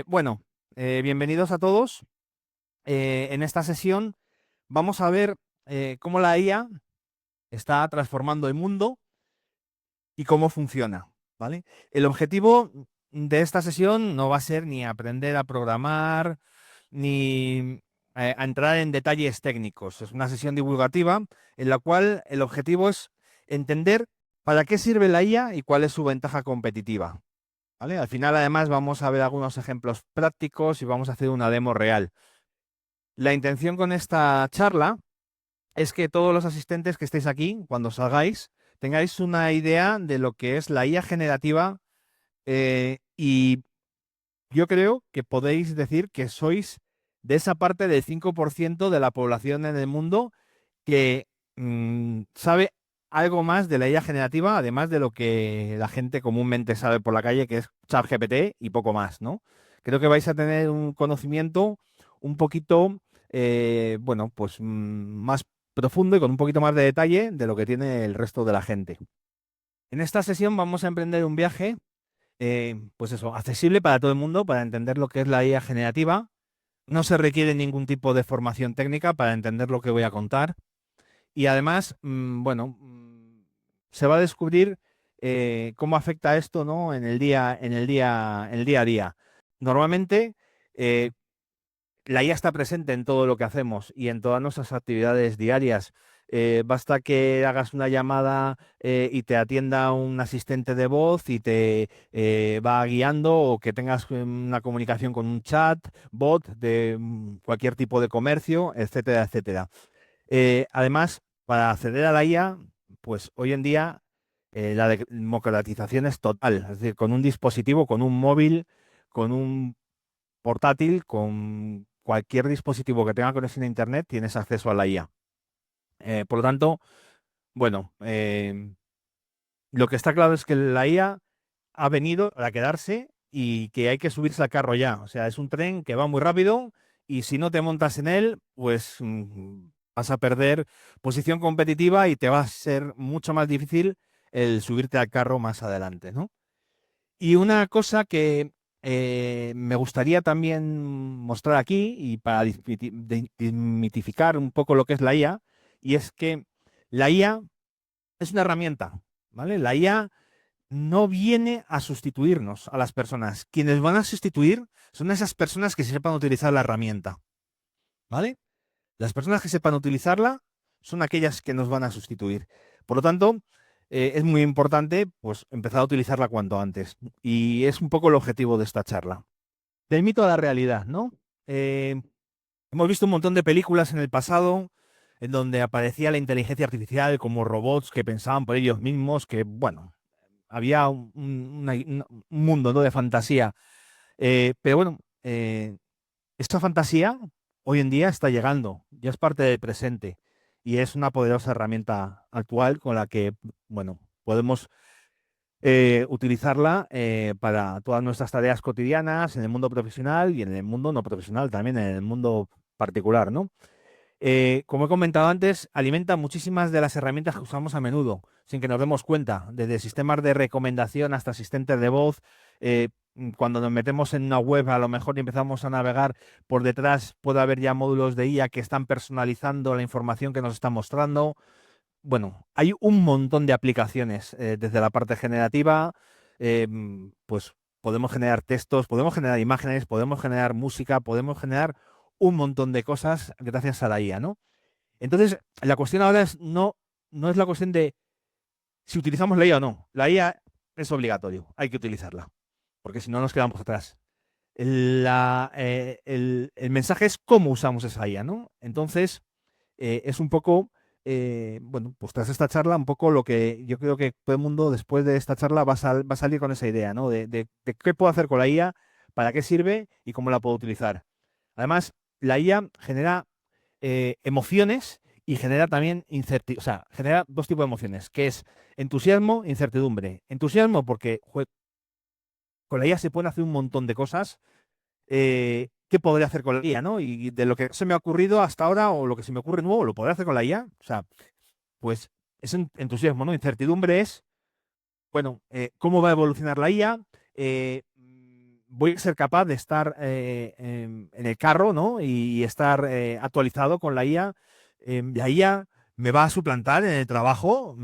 Bueno, bienvenidos a todos. En esta sesión vamos a ver cómo la IA está transformando el mundo y cómo funciona, ¿vale? El objetivo de esta sesión no va a ser ni aprender a programar ni a entrar en detalles técnicos. Es una sesión divulgativa en la cual el objetivo es entender para qué sirve la IA y cuál es su ventaja competitiva. ¿Vale? Al final, además, vamos a ver algunos ejemplos prácticos y vamos a hacer una demo real. La intención con esta charla es que todos los asistentes que estéis aquí, cuando salgáis, tengáis una idea de lo que es la IA generativa y yo creo que podéis decir que sois de esa parte del 5% de la población en el mundo que sabe algo más de la IA generativa, además de lo que la gente comúnmente sabe por la calle, que es ChatGPT y poco más, ¿no? Creo que vais a tener un conocimiento un poquito, bueno, pues más profundo y con un poquito más de detalle de lo que tiene el resto de la gente. En esta sesión vamos a emprender un viaje, pues eso, accesible para todo el mundo, para entender lo que es la IA generativa. No se requiere ningún tipo de formación técnica para entender lo que voy a contar. Y además, bueno, se va a descubrir cómo afecta esto, ¿no? En el día a día. Normalmente, eh, la IA está presente en todo lo que hacemos y en todas nuestras actividades diarias. Basta que hagas una llamada y te atienda un asistente de voz y te va guiando o que tengas una comunicación con un chat, bot de cualquier tipo de comercio, etcétera, etcétera. Además, para acceder a la IA, pues hoy en día la democratización es total. Es decir, con un dispositivo, con un móvil, con un portátil, con cualquier dispositivo que tenga conexión a Internet, tienes acceso a la IA. Por lo tanto, bueno, lo que está claro es que la IA ha venido para quedarse y que hay que subirse al carro ya. O sea, es un tren que va muy rápido y si no te montas en él, pues vas a perder posición competitiva y te va a ser mucho más difícil el subirte al carro más adelante, ¿no? Y una cosa que me gustaría también mostrar aquí y para desmitificar un poco lo que es la IA, y es que la IA es una herramienta, ¿vale? La IA no viene a sustituirnos a las personas. Quienes van a sustituir son esas personas que sepan utilizar la herramienta, ¿vale? Las personas que sepan utilizarla son aquellas que nos van a sustituir. Por lo tanto, es muy importante pues, empezar a utilizarla cuanto antes. Y es un poco el objetivo de esta charla. Del mito a la realidad, ¿no? Eh, Hemos visto un montón de películas en el pasado en donde aparecía la inteligencia artificial como robots que pensaban por ellos mismos, que, bueno, había un mundo, ¿no?, de fantasía. Pero bueno, esta fantasía hoy en día está llegando, ya es parte del presente y es una poderosa herramienta actual con la que, bueno, podemos utilizarla para todas nuestras tareas cotidianas en el mundo profesional y en el mundo no profesional, también en el mundo particular, ¿no? Como he comentado antes, alimenta muchísimas de las herramientas que usamos a menudo, sin que nos demos cuenta, desde sistemas de recomendación hasta asistentes de voz. Cuando nos metemos en una web, a lo mejor y empezamos a navegar por detrás, puede haber ya módulos de IA que están personalizando la información que nos están mostrando. Bueno, hay un montón de aplicaciones desde la parte generativa, pues podemos generar textos, podemos generar imágenes, podemos generar música, podemos generar un montón de cosas gracias a la IA, ¿no? Entonces, la cuestión ahora es no es la cuestión de si utilizamos la IA o no. La IA es obligatorio, hay que utilizarla, porque si no nos quedamos atrás. El mensaje es cómo usamos esa IA, ¿no? Entonces, es un poco, bueno, pues tras esta charla, un poco lo que yo creo que todo el mundo después de esta charla va a salir con esa idea, ¿no? De qué puedo hacer con la IA, para qué sirve y cómo la puedo utilizar. Además, la IA genera emociones y genera también incertidumbre, o sea, genera dos tipos de emociones, que es entusiasmo e incertidumbre. Entusiasmo porque con la IA se pueden hacer un montón de cosas. ¿Qué podría hacer con la IA, ¿no? Y de lo que se me ha ocurrido hasta ahora o lo que se me ocurre nuevo, ¿lo podría hacer con la IA? O sea, pues es entusiasmo, ¿no? Incertidumbre es, bueno, ¿cómo va a evolucionar la IA? voy a ser capaz de estar en el carro, ¿no? Y estar actualizado con la IA. La IA me va a suplantar en el trabajo.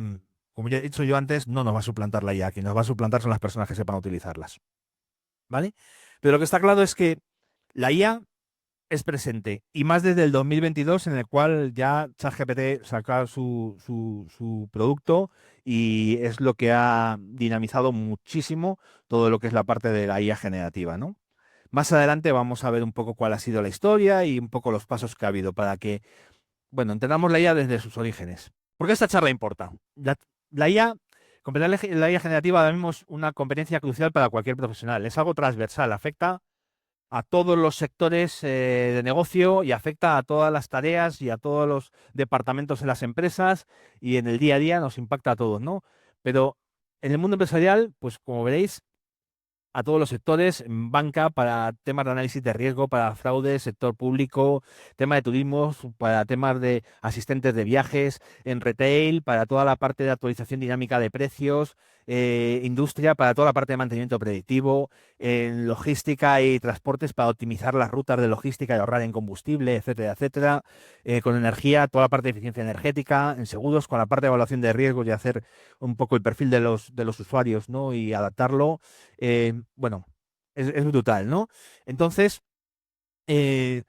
Como ya he dicho yo antes, no nos va a suplantar la IA. Quien nos va a suplantar son las personas que sepan utilizarlas, ¿vale? Pero lo que está claro es que la IA es presente, y más desde el 2022, en el cual ya ChatGPT saca su producto, y es lo que ha dinamizado muchísimo todo lo que es la parte de la IA generativa, ¿no? Más adelante vamos a ver un poco cuál ha sido la historia y un poco los pasos que ha habido para que, bueno, entendamos la IA desde sus orígenes. ¿Por qué esta charla importa? La IA, comprender la IA generativa ahora mismo es una competencia crucial para cualquier profesional. Es algo transversal, afecta a todos los sectores de negocio, y afecta a todas las tareas y a todos los departamentos en las empresas, y en el día a día nos impacta a todos, ¿no? Pero en el mundo empresarial, pues como veréis, a todos los sectores, en banca para temas de análisis de riesgo, para fraude, sector público, tema de turismo, para temas de asistentes de viajes, en retail, para toda la parte de actualización dinámica de precios, industria, para toda la parte de mantenimiento predictivo, en logística y transportes, para optimizar las rutas de logística y ahorrar en combustible, etcétera, etcétera, con energía, toda la parte de eficiencia energética, en seguros, con la parte de evaluación de riesgos y hacer un poco el perfil de los usuarios, ¿no? Y adaptarlo. Bueno, es brutal, ¿no? Entonces, eh,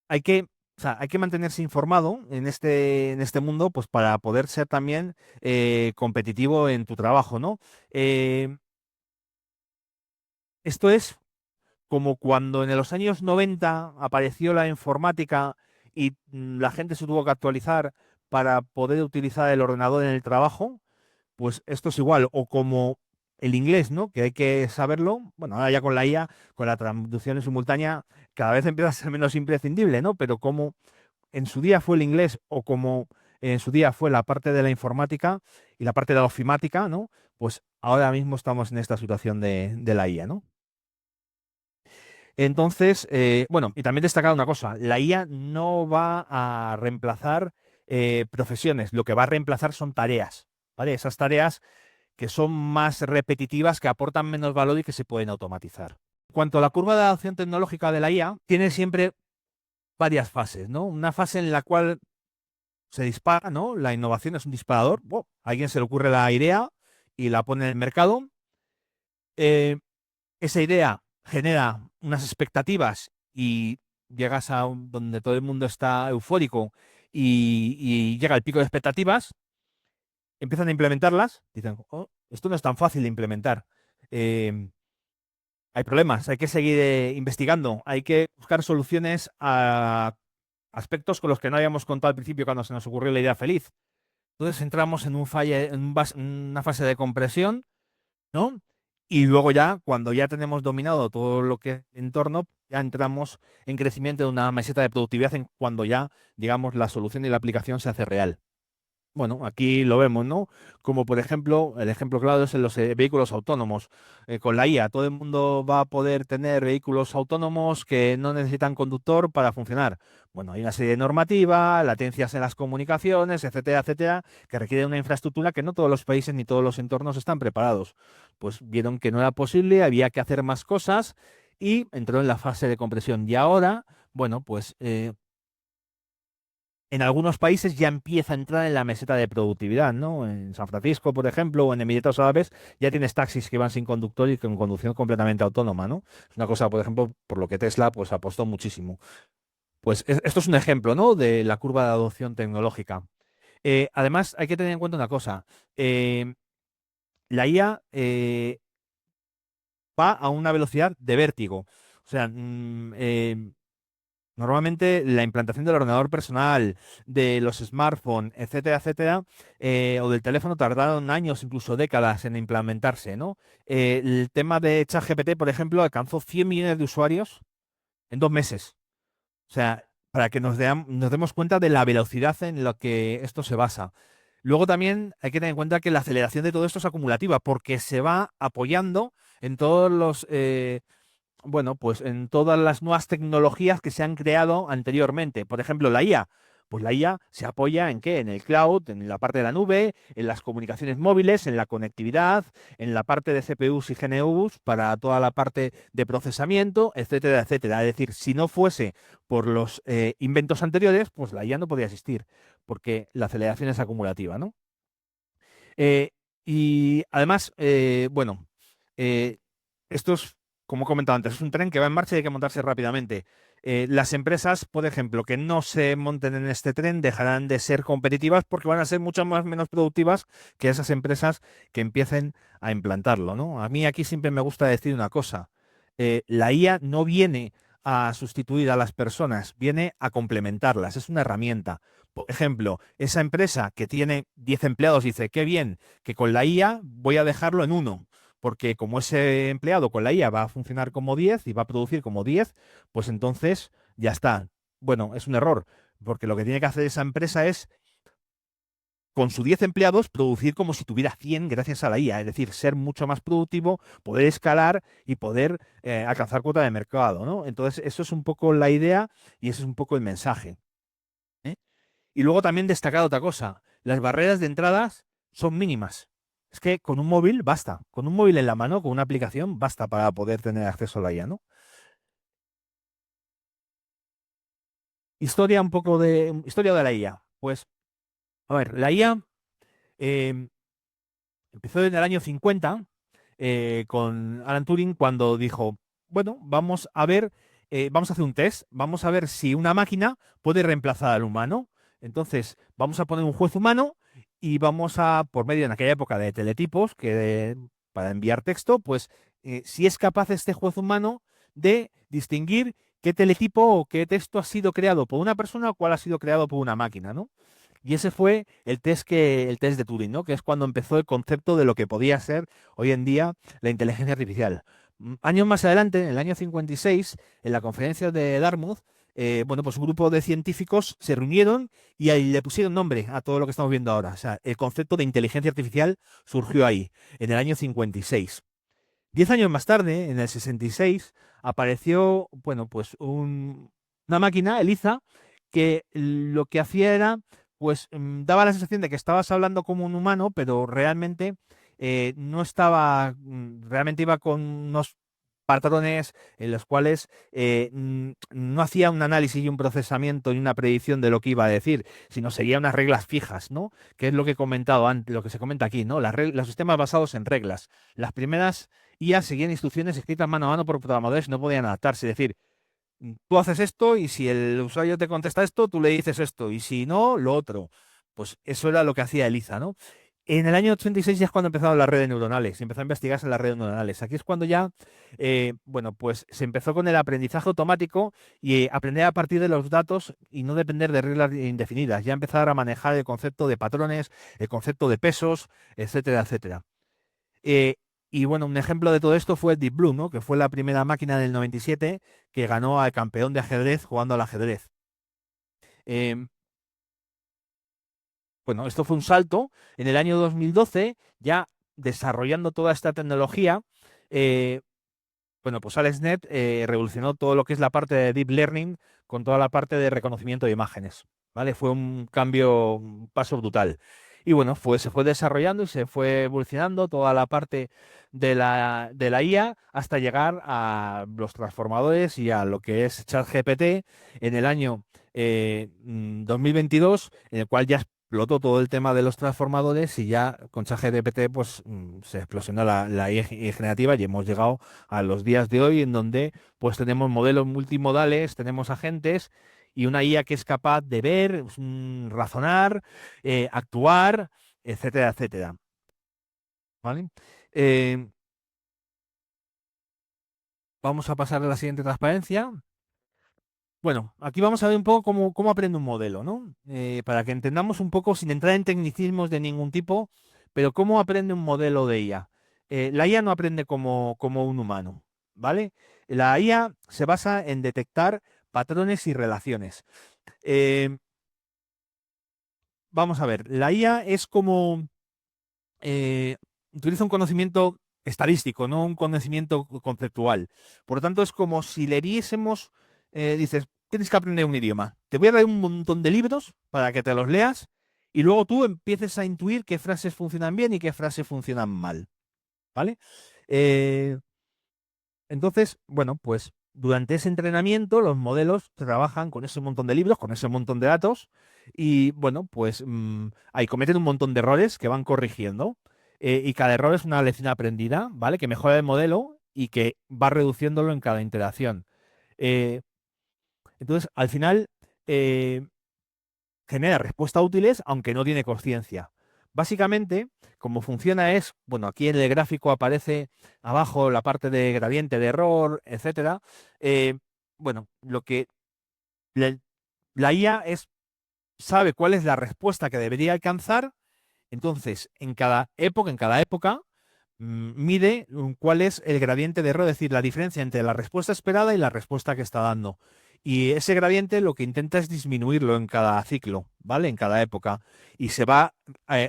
hay que, o sea, hay que mantenerse informado en este mundo, pues para poder ser también competitivo en tu trabajo, ¿no? Eh, Esto es como cuando en los años 90 apareció la informática, y la gente se tuvo que actualizar para poder utilizar el ordenador en el trabajo. Pues esto es igual, o como el inglés, ¿no? Que hay que saberlo. Bueno, ahora ya con la IA, con la traducción en simultánea, cada vez empieza a ser menos imprescindible, ¿no? Pero como en su día fue el inglés, o como en su día fue la parte de la informática y la parte de la ofimática, ¿no? Pues ahora mismo estamos en esta situación de la IA, ¿no? Entonces, bueno, y también destacar una cosa: la IA no va a reemplazar profesiones, lo que va a reemplazar son tareas, ¿vale? Esas tareas que son más repetitivas, que aportan menos valor y que se pueden automatizar. En cuanto a la curva de adopción tecnológica de la IA, tiene siempre varias fases, ¿no? Una fase en la cual se dispara, ¿no? La innovación es un disparador. ¡Wow! A alguien se le ocurre la idea y la pone en el mercado. Eh, Esa idea genera unas expectativas, y llegas a donde todo el mundo está eufórico, y llega el pico de expectativas, empiezan a implementarlas, dicen: "Oh, esto no es tan fácil de implementar. Em, Hay problemas, hay que seguir investigando, hay que buscar soluciones a aspectos con los que no habíamos contado al principio cuando se nos ocurrió la idea feliz". Entonces entramos en en una fase de compresión, ¿no? Y luego ya, cuando ya tenemos dominado todo lo que es el entorno, ya entramos en crecimiento de una meseta de productividad, en cuando ya, digamos, la solución y la aplicación se hace real. Bueno, aquí lo vemos, ¿no? Como por ejemplo, el ejemplo claro es en los vehículos autónomos. Con la IA, todo el mundo va a poder tener vehículos autónomos que no necesitan conductor para funcionar. Bueno, hay una serie de normativas, latencias en las comunicaciones, etcétera, etcétera, que requieren una infraestructura que no todos los países ni todos los entornos están preparados. Pues vieron que no era posible, había que hacer más cosas, y entró en la fase de compresión. Y ahora, bueno, pues en algunos países ya empieza a entrar en la meseta de productividad, ¿no? En San Francisco, por ejemplo, o en Emiratos Árabes, ya tienes taxis que van sin conductor y con conducción completamente autónoma, ¿no? Es una cosa, por ejemplo, por lo que Tesla pues apostó muchísimo. Pues esto es un ejemplo, ¿no? De la curva de adopción tecnológica. Además, hay que tener en cuenta una cosa. eh, la IA va a una velocidad de vértigo. O sea, normalmente la implantación del ordenador personal, de los smartphones, etcétera, etcétera, o del teléfono, tardaron años, incluso décadas en implementarse, ¿no? El tema de ChatGPT, por ejemplo, alcanzó 100 millones de usuarios en 2 meses. O sea, para que nos demos cuenta de la velocidad en la que esto se basa. Luego también hay que tener en cuenta que la aceleración de todo esto es acumulativa, porque se va apoyando en todos los bueno, pues en todas las nuevas tecnologías que se han creado anteriormente. Por ejemplo, la IA. Pues la IA se apoya ¿en qué? En el cloud, en la parte de la nube, en las comunicaciones móviles, en la conectividad, en la parte de CPUs y GNUs para toda la parte de procesamiento, etcétera, etcétera. Es decir, si no fuese por los inventos anteriores, pues la IA no podría existir, porque la aceleración es acumulativa, ¿no? Eh, y además, bueno, eh, esto es, como he comentado antes, es un tren que va en marcha y hay que montarse rápidamente. Las empresas, por ejemplo, que no se monten en este tren dejarán de ser competitivas porque van a ser mucho más menos productivas que esas empresas que empiecen a implantarlo, ¿no? A mí aquí siempre me gusta decir una cosa. La IA no viene a sustituir a las personas, viene a complementarlas, es una herramienta. Por ejemplo, esa empresa que tiene 10 empleados dice, qué bien, que con la IA voy a dejarlo en uno, porque como ese empleado con la IA va a funcionar como 10 y va a producir como 10, pues entonces ya está. Bueno, es un error, porque lo que tiene que hacer esa empresa es, con sus 10 empleados, producir como si tuviera 100 gracias a la IA, es decir, ser mucho más productivo, poder escalar y poder alcanzar cuota de mercado, ¿no? Entonces, eso es un poco la idea y ese es un poco el mensaje. ¿Eh? Y luego también destacar otra cosa, las barreras de entradas son mínimas. Es que con un móvil basta, con un móvil en la mano, con una aplicación, basta para poder tener acceso a la IA, ¿no? Historia de la IA. Pues, a ver, la IA eh, empezó en el año 50 con Alan Turing cuando dijo, bueno, vamos a ver, vamos a hacer un test, vamos a ver si una máquina puede reemplazar al humano. Entonces, vamos a poner un juez humano y vamos a, por medio en aquella época de teletipos, para enviar texto, pues si es capaz este juez humano de distinguir qué teletipo o qué texto ha sido creado por una persona o cuál ha sido creado por una máquina, ¿no? Y ese fue el test de Turing, ¿no? Que es cuando empezó el concepto de lo que podía ser hoy en día la inteligencia artificial. Años más adelante, en el año 56, en la conferencia de Dartmouth, bueno, pues un grupo de científicos se reunieron y ahí le pusieron nombre a todo lo que estamos viendo ahora. O sea, el concepto de inteligencia artificial surgió ahí, en el año 56. 10 años más tarde, en el 66, apareció, bueno, pues una máquina, Eliza, que lo que hacía era, pues daba la sensación de que estabas hablando como un humano, pero realmente no estaba, realmente iba con unos patrones en los cuales no hacía un análisis y un procesamiento y una predicción de lo que iba a decir, sino seguía unas reglas fijas, ¿no? Que es lo que he comentado antes, lo que se comenta aquí, ¿no? Los sistemas basados en reglas. Las primeras IA seguían instrucciones escritas mano a mano por programadores y no podían adaptarse. Es decir, tú haces esto y si el usuario te contesta esto, tú le dices esto y si no, lo otro. Pues eso era lo que hacía Eliza, ¿no? En el año 86 ya es cuando empezaron las redes neuronales, se empezó a investigarse en las redes neuronales. Aquí es cuando ya, bueno, pues se empezó con el aprendizaje automático y aprender a partir de los datos y no depender de reglas indefinidas. Ya empezar a manejar el concepto de patrones, el concepto de pesos, etcétera, etcétera. Eh, y bueno, un ejemplo de todo esto fue Deep Blue, ¿no? Que fue la primera máquina del 97 que ganó al campeón de ajedrez jugando al ajedrez. Em, bueno, esto fue un salto. En el año 2012, ya desarrollando toda esta tecnología, eh, bueno, pues AlexNet revolucionó todo lo que es la parte de Deep Learning con toda la parte de reconocimiento de imágenes, ¿vale? Fue un cambio, un paso brutal. Y bueno, se fue desarrollando y se fue evolucionando toda la parte de la IA hasta llegar a los transformadores y a lo que es ChatGPT en el año 2022, en el cual ya explotó todo el tema de los transformadores y ya con ChatGPT pues se explosionó la IA generativa y hemos llegado a los días de hoy en donde pues tenemos modelos multimodales, tenemos agentes y una IA que es capaz de ver, razonar, actuar, etcétera, etcétera. ¿Vale? Eh, vamos a pasar a la siguiente transparencia. Bueno, aquí vamos a ver un poco cómo aprende un modelo, ¿no? Para que entendamos un poco, sin entrar en tecnicismos de ningún tipo, pero cómo aprende un modelo de IA. La IA no aprende como un humano, ¿vale? La IA se basa en detectar patrones y relaciones. Eh, vamos a ver, la IA es como, eh, utiliza un conocimiento estadístico, no un conocimiento conceptual. Por lo tanto, es como si le diésemos, dices, tienes que aprender un idioma. Te voy a dar un montón de libros para que te los leas y luego tú empieces a intuir qué frases funcionan bien y qué frases funcionan mal, ¿vale? Eh, entonces, bueno, pues durante ese entrenamiento los modelos trabajan con ese montón de libros, con ese montón de datos y, bueno, pues ahí cometen un montón de errores que van corrigiendo y cada error es una lección aprendida, ¿vale? Que mejora el modelo y que va reduciéndolo en cada interacción. Eh, entonces, al final, eh, genera respuestas útiles, aunque no tiene conciencia. Básicamente, como funciona es, bueno, aquí en el gráfico aparece abajo la parte de gradiente de error, etcétera. Eh, bueno, lo que la, la IA sabe cuál es la respuesta que debería alcanzar, entonces en cada época, mide cuál es el gradiente de error, es decir, la diferencia entre la respuesta esperada y la respuesta que está dando. Y ese gradiente lo que intenta es disminuirlo en cada ciclo, ¿vale? En cada época. Y se va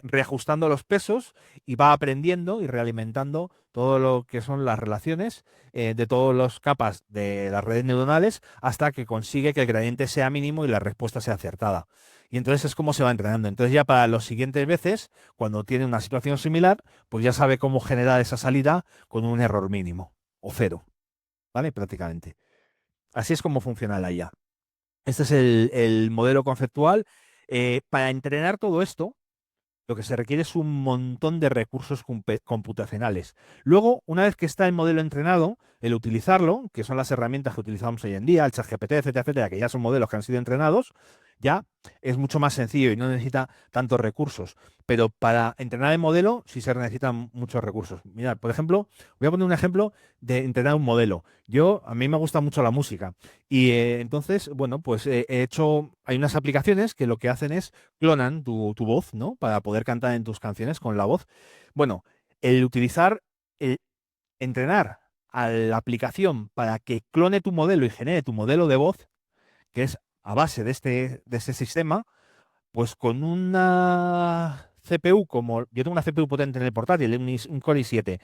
reajustando los pesos y va aprendiendo y realimentando todo lo que son las relaciones de todas las capas de las redes neuronales hasta que consigue que el gradiente sea mínimo y la respuesta sea acertada. Y entonces es como se va entrenando. Entonces ya para las siguientes veces, cuando tiene una situación similar, pues ya sabe cómo generar esa salida con un error mínimo o cero, ¿vale? Prácticamente. Así es como funciona la IA. Este es el modelo conceptual. Para entrenar todo esto, lo que se requiere es un montón de recursos computacionales. Luego, una vez que está el modelo entrenado, el utilizarlo, que son las herramientas que utilizamos hoy en día, el ChatGPT, etcétera, etcétera, que ya son modelos que han sido entrenados, ya es mucho más sencillo y no necesita tantos recursos. Pero para entrenar el modelo sí se necesitan muchos recursos. Mirad, por ejemplo, voy a poner un ejemplo de entrenar un modelo. A mí me gusta mucho la música y entonces, bueno, pues hay unas aplicaciones que lo que hacen es clonan tu voz, ¿no? Para poder cantar en tus canciones con la voz. Bueno, el utilizar, el entrenar a la aplicación para que clone tu modelo y genere tu modelo de voz, que es a base de este sistema, pues con una CPU como yo tengo una CPU potente en el portátil, un Core i7,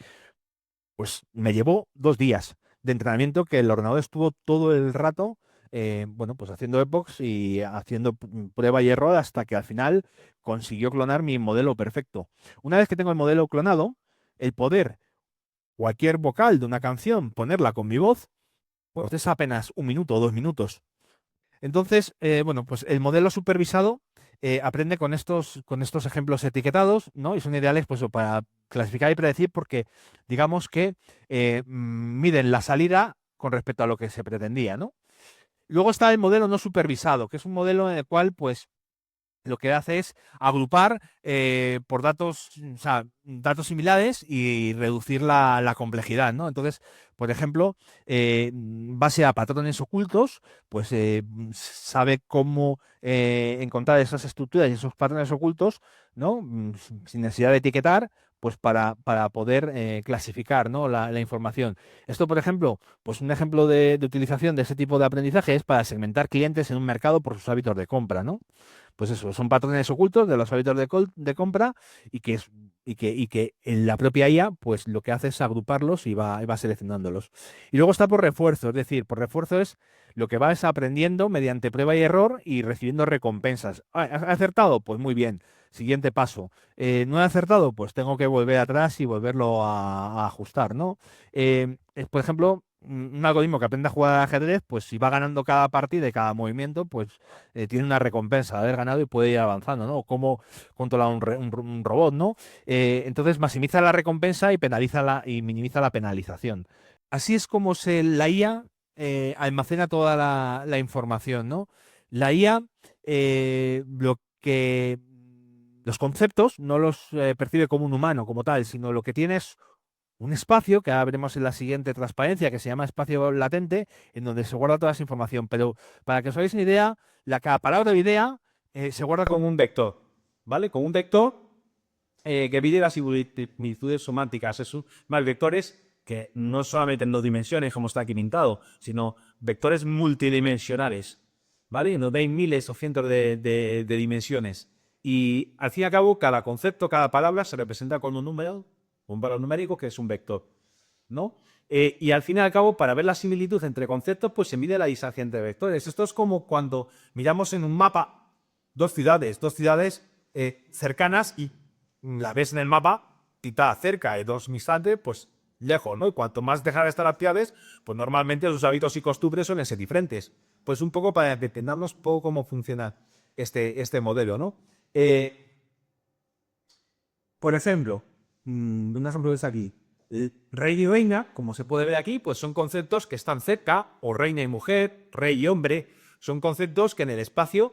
pues me llevó 2 días de entrenamiento que el ordenador estuvo todo el rato, bueno, pues haciendo epochs y haciendo prueba y error hasta que al final consiguió clonar mi modelo perfecto. Una vez que tengo el modelo clonado, el poder cualquier vocal de una canción, ponerla con mi voz, pues es apenas 1 minuto o 2 minutos. Entonces, bueno, pues el modelo supervisado aprende con estos ejemplos etiquetados, ¿no? Y son ideales pues, para clasificar y predecir porque digamos que miden la salida con respecto a lo que se pretendía, ¿no? Luego está el modelo no supervisado, que es un modelo en el cual, pues, lo que hace es agrupar por datos, o sea, datos similares y reducir la complejidad, ¿no? Entonces, por ejemplo, base a patrones ocultos, pues sabe cómo encontrar esas estructuras y esos patrones ocultos, ¿no? Sin necesidad de etiquetar, pues para poder clasificar, ¿no? la información. Esto, por ejemplo, pues un ejemplo de utilización de ese tipo de aprendizaje es para segmentar clientes en un mercado por sus hábitos de compra, ¿no? Pues eso, son patrones ocultos de los hábitos de compra y que en la propia IA, pues lo que hace es agruparlos y va seleccionándolos. Y luego está por refuerzo, es decir, por refuerzo es lo que vas aprendiendo mediante prueba y error y recibiendo recompensas. ¿Has acertado? Pues muy bien. Siguiente paso. ¿No he acertado? Pues tengo que volver atrás y volverlo a ajustar, ¿no? Por ejemplo, un algoritmo que aprende a jugar al ajedrez, pues si va ganando cada partida y cada movimiento, pues tiene una recompensa de haber ganado y puede ir avanzando, ¿no? Como controlar un robot, ¿no? Entonces maximiza la recompensa y minimiza la penalización. Así es como la IA almacena toda la información, ¿no? La IA, lo que los conceptos no los percibe como un humano, como tal, sino lo que tiene es un espacio que ahora veremos en la siguiente transparencia, que se llama espacio latente, en donde se guarda toda esa información. Pero para que os hagáis una idea, cada palabra o idea se guarda como un vector, ¿vale? Como un vector que mide las similitudes semánticas. Es más vectores que no solamente en 2 dimensiones, como está aquí pintado, sino vectores multidimensionales, ¿vale? En donde hay miles o cientos de dimensiones. Y al fin y al cabo, cada concepto, cada palabra se representa con un número, un valor numérico que es un vector. ¿no? Y al fin y al cabo, para ver la similitud entre conceptos, pues se mide la distancia entre vectores. Esto es como cuando miramos en un mapa dos ciudades cercanas y la ves en el mapa y está cerca de dos instantes, pues lejos, ¿no? Y cuanto más dejan de estar las ciudades, pues normalmente sus hábitos y costumbres suelen ser diferentes. Pues un poco para que entendamos un poco cómo funciona este modelo, ¿no? Por ejemplo, un ejemplo es aquí. Rey y reina, como se puede ver aquí, pues son conceptos que están cerca, o reina y mujer, rey y hombre, son conceptos que en el espacio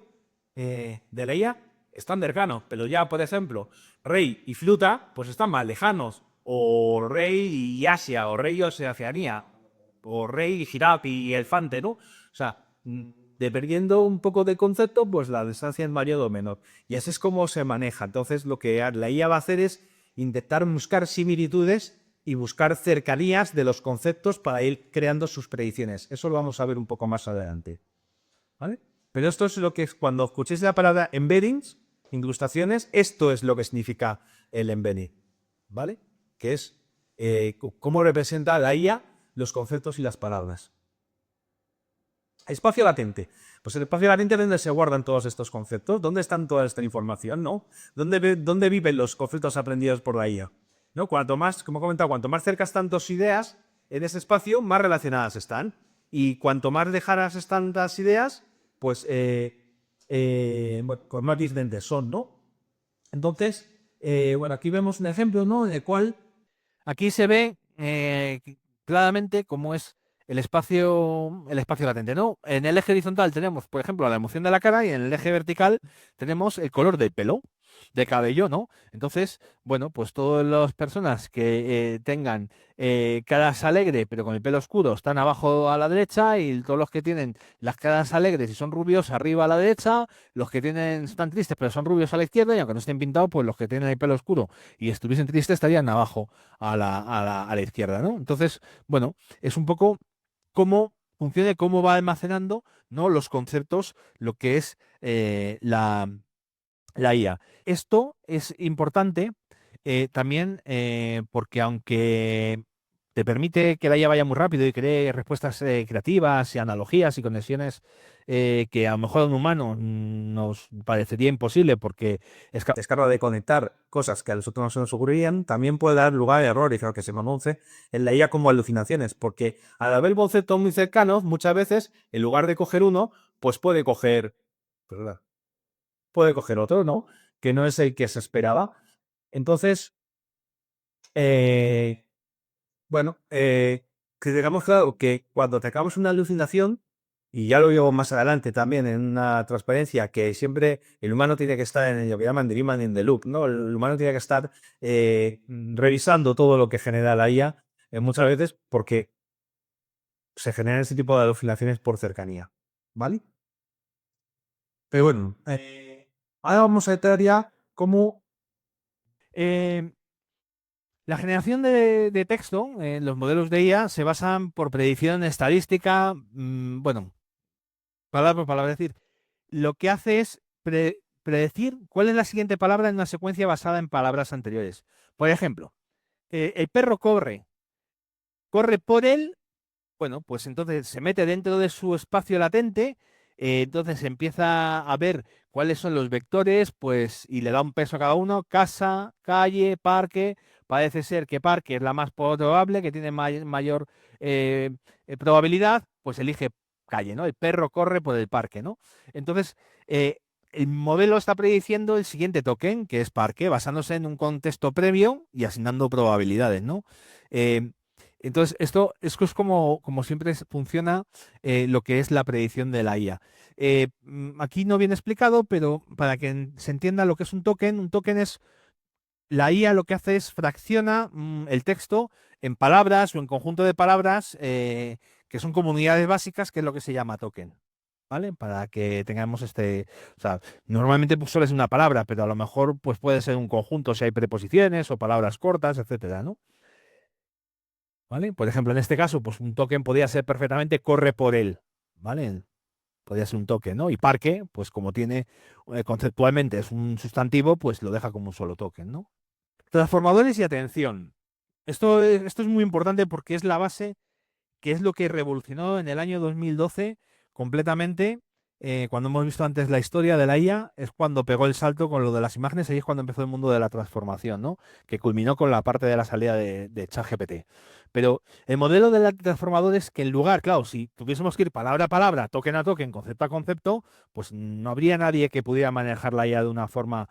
de la IA están cercanos, pero ya, por ejemplo, rey y fruta, pues están más lejanos, o rey y Asia, o rey y Oceanía, o rey y jirafa y elefante, ¿no? O sea, dependiendo un poco del concepto, pues la distancia es mayor o menor. Y así es como se maneja. Entonces, lo que la IA va a hacer es intentar buscar similitudes y buscar cercanías de los conceptos para ir creando sus predicciones. Eso lo vamos a ver un poco más adelante. ¿Vale? Pero esto es lo que es cuando escuchéis la palabra embeddings, incrustaciones, esto es lo que significa el embedding. ¿Vale? Que es cómo representa la IA los conceptos y las palabras. Espacio latente. Pues el espacio latente es donde se guardan todos estos conceptos. ¿Dónde están toda esta información? ¿No? ¿Dónde viven los conceptos aprendidos por la IA? ¿No? Cuanto más, como he comentado, cuanto más cerca están dos ideas en ese espacio, más relacionadas están. Y cuanto más lejanas están las ideas, pues bueno, más diferentes son, ¿no? Entonces, bueno, aquí vemos un ejemplo, ¿no? En el cual Aquí se ve claramente cómo es el espacio latente, ¿no? En el eje horizontal tenemos, por ejemplo, la emoción de la cara y en el eje vertical tenemos el color del pelo, de cabello, ¿no? Entonces, bueno, pues todas las personas que tengan caras alegres pero con el pelo oscuro están abajo a la derecha y todos los que tienen las caras alegres y son rubios arriba a la derecha, los que están tristes pero son rubios a la izquierda y aunque no estén pintados, pues los que tienen el pelo oscuro y estuviesen tristes estarían abajo a la izquierda, ¿no? Entonces, bueno, es un poco cómo funciona y cómo va almacenando, ¿no? Los conceptos, lo que es la IA. Esto es importante también porque aunque te permite que la IA vaya muy rápido y cree respuestas creativas y analogías y conexiones que a lo mejor a un humano nos parecería imposible porque es capaz de conectar cosas que a nosotros no se nos ocurrirían, también puede dar lugar a errores, creo que se conoce en la IA como alucinaciones, porque al haber conceptos muy cercanos, muchas veces, en lugar de coger uno, pues perdón, puede coger otro, ¿no? Que no es el que se esperaba. Entonces, eh, bueno, que digamos claro que cuando tengamos una alucinación, y ya lo llevo más adelante también en una transparencia, que siempre el humano tiene que estar en lo que llaman Dreaming in the Loop, ¿no? El humano tiene que estar revisando todo lo que genera la IA muchas veces porque se generan ese tipo de alucinaciones por cercanía, ¿vale? Pero bueno, ahora vamos a entrar ya como eh, la generación de texto en los modelos de IA se basan por predicción estadística, bueno, palabra por palabra, es decir, lo que hace es predecir cuál es la siguiente palabra en una secuencia basada en palabras anteriores. Por ejemplo, el perro corre por él, bueno, pues entonces se mete dentro de su espacio latente, entonces empieza a ver cuáles son los vectores, pues, y le da un peso a cada uno, casa, calle, parque. Parece ser que parque es la más probable, que tiene mayor eh, probabilidad, pues elige calle, ¿no? El perro corre por el parque, ¿no? Entonces, el modelo está prediciendo el siguiente token, que es parque, basándose en un contexto previo y asignando probabilidades, ¿no? Eh, entonces, esto es como siempre funciona lo que es la predicción de la IA. Aquí no viene explicado, pero para que se entienda lo que es un token es la IA lo que hace es fracciona el texto en palabras o en conjunto de palabras que son comunidades básicas, que es lo que se llama token. ¿Vale? Para que tengamos o sea, normalmente pues, solo es una palabra, pero a lo mejor pues puede ser un conjunto si hay preposiciones o palabras cortas, etcétera, ¿no? ¿Vale? Por ejemplo, en este caso, pues un token podría ser perfectamente corre por él, ¿vale? Podría ser un token, ¿no? Y parque, pues como tiene conceptualmente es un sustantivo, pues lo deja como un solo token, ¿no? Transformadores y atención. Esto es muy importante porque es la base, que es lo que revolucionó en el año 2012 completamente. Cuando hemos visto antes la historia de la IA, es cuando pegó el salto con lo de las imágenes, ahí es cuando empezó el mundo de la transformación, ¿no? Que culminó con la parte de la salida de ChatGPT. Pero el modelo del transformador es que en lugar, claro, si tuviésemos que ir palabra a palabra, token a token, concepto a concepto, pues no habría nadie que pudiera manejar la IA de una forma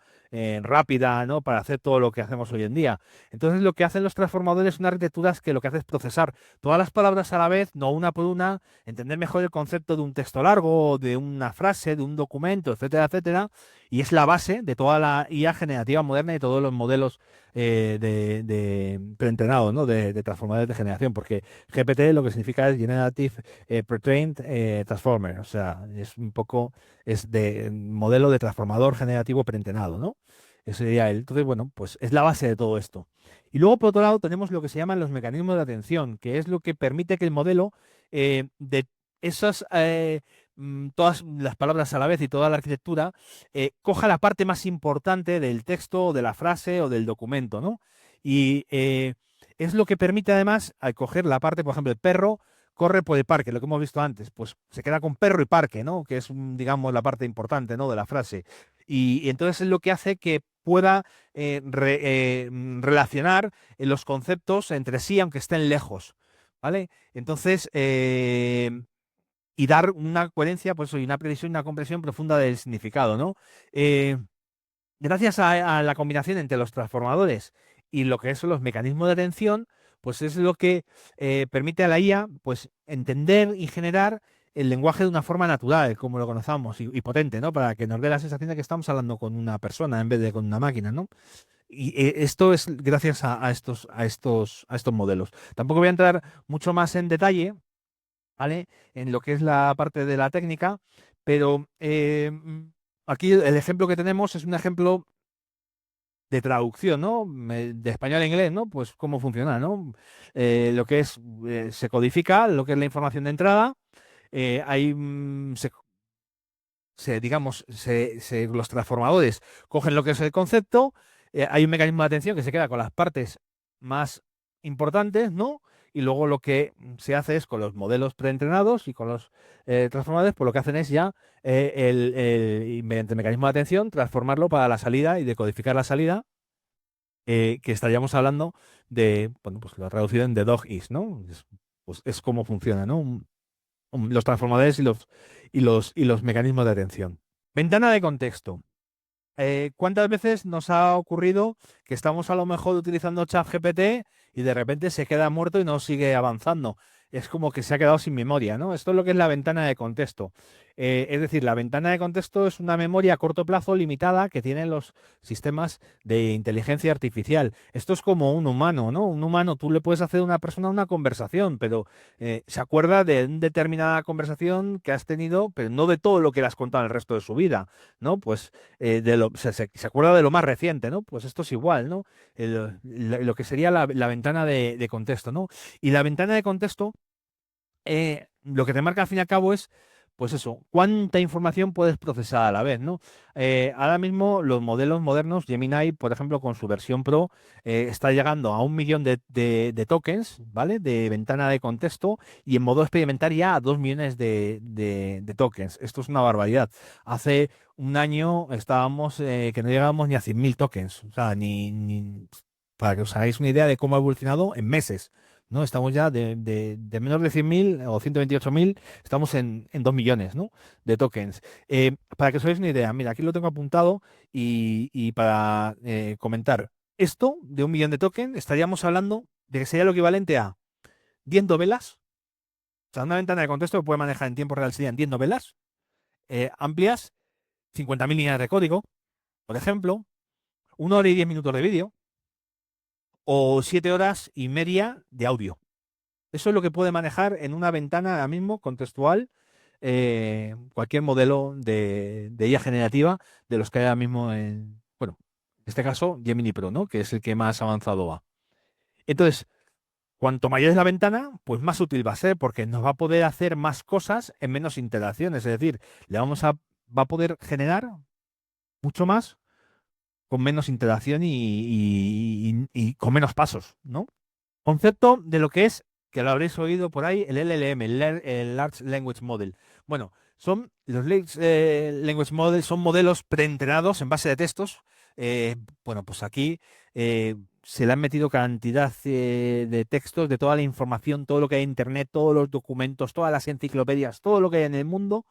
rápida, ¿no? Para hacer todo lo que hacemos hoy en día. Entonces, lo que hacen los transformadores son arquitecturas que lo que hace es procesar todas las palabras a la vez, no una por una, entender mejor el concepto de un texto largo, de una frase, de un documento, etcétera, etcétera. Y es la base de toda la IA generativa moderna y todos los modelos de preentrenados, ¿no? De transformadores de generación, porque GPT lo que significa es Generative Pre-trained Transformer, o sea, es un poco, es de modelo de transformador generativo preentrenado, ¿no? Ese sería él. Entonces, bueno, pues es la base de todo esto. Y luego, por otro lado, tenemos lo que se llaman los mecanismos de atención, que es lo que permite que el modelo de esas, todas las palabras a la vez y toda la arquitectura, coja la parte más importante del texto o de la frase o del documento, ¿no? Y es lo que permite además, al coger la parte, por ejemplo, el perro corre por el parque, lo que hemos visto antes, pues se queda con perro y parque, ¿no? Que es, digamos, la parte importante, ¿no? De la frase. Y entonces es lo que hace que pueda relacionar los conceptos entre sí, aunque estén lejos, ¿vale? Entonces, y dar una coherencia, pues, y una previsión y una comprensión profunda del significado, ¿no? Eh, Gracias a la combinación entre los transformadores y lo que son los mecanismos de atención, pues es lo que permite a la IA, pues, entender y generar el lenguaje de una forma natural, como lo conocemos, y potente, ¿no? Para que nos dé la sensación de que estamos hablando con una persona en vez de con una máquina, ¿no? Y esto es gracias a estos modelos. Tampoco voy a entrar mucho más en detalle, ¿vale? En lo que es la parte de la técnica, pero aquí el ejemplo que tenemos es un ejemplo de traducción, ¿no? De español a inglés, ¿no? Pues cómo funciona, ¿no? Lo que es, se codifica lo que es la información de entrada, hay, digamos, los transformadores cogen lo que es el concepto, hay un mecanismo de atención que se queda con las partes más importantes, ¿no? Y luego lo que se hace es con los modelos preentrenados y con los transformadores, pues lo que hacen es ya, y mediante el mecanismo de atención, transformarlo para la salida y decodificar la salida, que estaríamos hablando de, bueno, pues lo traducido en the dog is, ¿no? Pues es cómo funciona, ¿no? Los transformadores y los mecanismos de atención. Ventana de contexto. ¿Cuántas veces nos ha ocurrido que estamos a lo mejor utilizando ChatGPT y de repente se queda muerto y no sigue avanzando? Es como que se ha quedado sin memoria, ¿no? Esto es lo que es la ventana de contexto. Es decir, la ventana de contexto es una memoria a corto plazo limitada que tienen los sistemas de inteligencia artificial. Esto es como un humano, ¿no? Un humano, tú le puedes hacer a una persona una conversación, pero se acuerda de una determinada conversación que has tenido, pero no de todo lo que le has contado el resto de su vida, ¿no? Pues se acuerda de lo más reciente, ¿no? Pues esto es igual, ¿no? Lo que sería la ventana de contexto, ¿no? Y la ventana de contexto, lo que te marca al fin y al cabo es, pues eso, cuánta información puedes procesar a la vez, ¿no? Ahora mismo los modelos modernos, Gemini, por ejemplo, con su versión Pro, está llegando a 1 millón de tokens, ¿vale? De ventana de contexto y en modo experimental ya a 2 millones de tokens. Esto es una barbaridad. Hace un año estábamos que no llegábamos ni a 100.000 tokens, o sea, para que os hagáis una idea de cómo ha evolucionado en meses. ¿No? Estamos ya de menos de 100.000 o 128.000, estamos en 2 millones, ¿no? De tokens. Para que os hagáis una idea, mira, aquí lo tengo apuntado y para comentar, esto de 1 millón de tokens, estaríamos hablando de que sería lo equivalente a 10 novelas, o sea, una ventana de contexto que puede manejar en tiempo real serían 10 novelas amplias, 50.000 líneas de código, por ejemplo, 1 hora y 10 minutos de vídeo o 7 horas y media de audio. Eso es lo que puede manejar en una ventana ahora mismo contextual cualquier modelo de IA generativa de los que hay ahora mismo bueno, en este caso Gemini Pro, ¿no? Que es el que más avanzado va. Entonces, cuanto mayor es la ventana, pues más útil va a ser porque nos va a poder hacer más cosas en menos interacciones. Es decir, va a poder generar mucho más con menos interacción y con menos pasos, ¿no? Concepto de lo que es, que lo habréis oído por ahí, el LLM, el Large Language Model. Bueno, son los Language Models, son modelos preentrenados en base de textos. Bueno, pues aquí se le han metido cantidad de textos, de toda la información, todo lo que hay en Internet, todos los documentos, todas las enciclopedias, todo lo que hay en el mundo,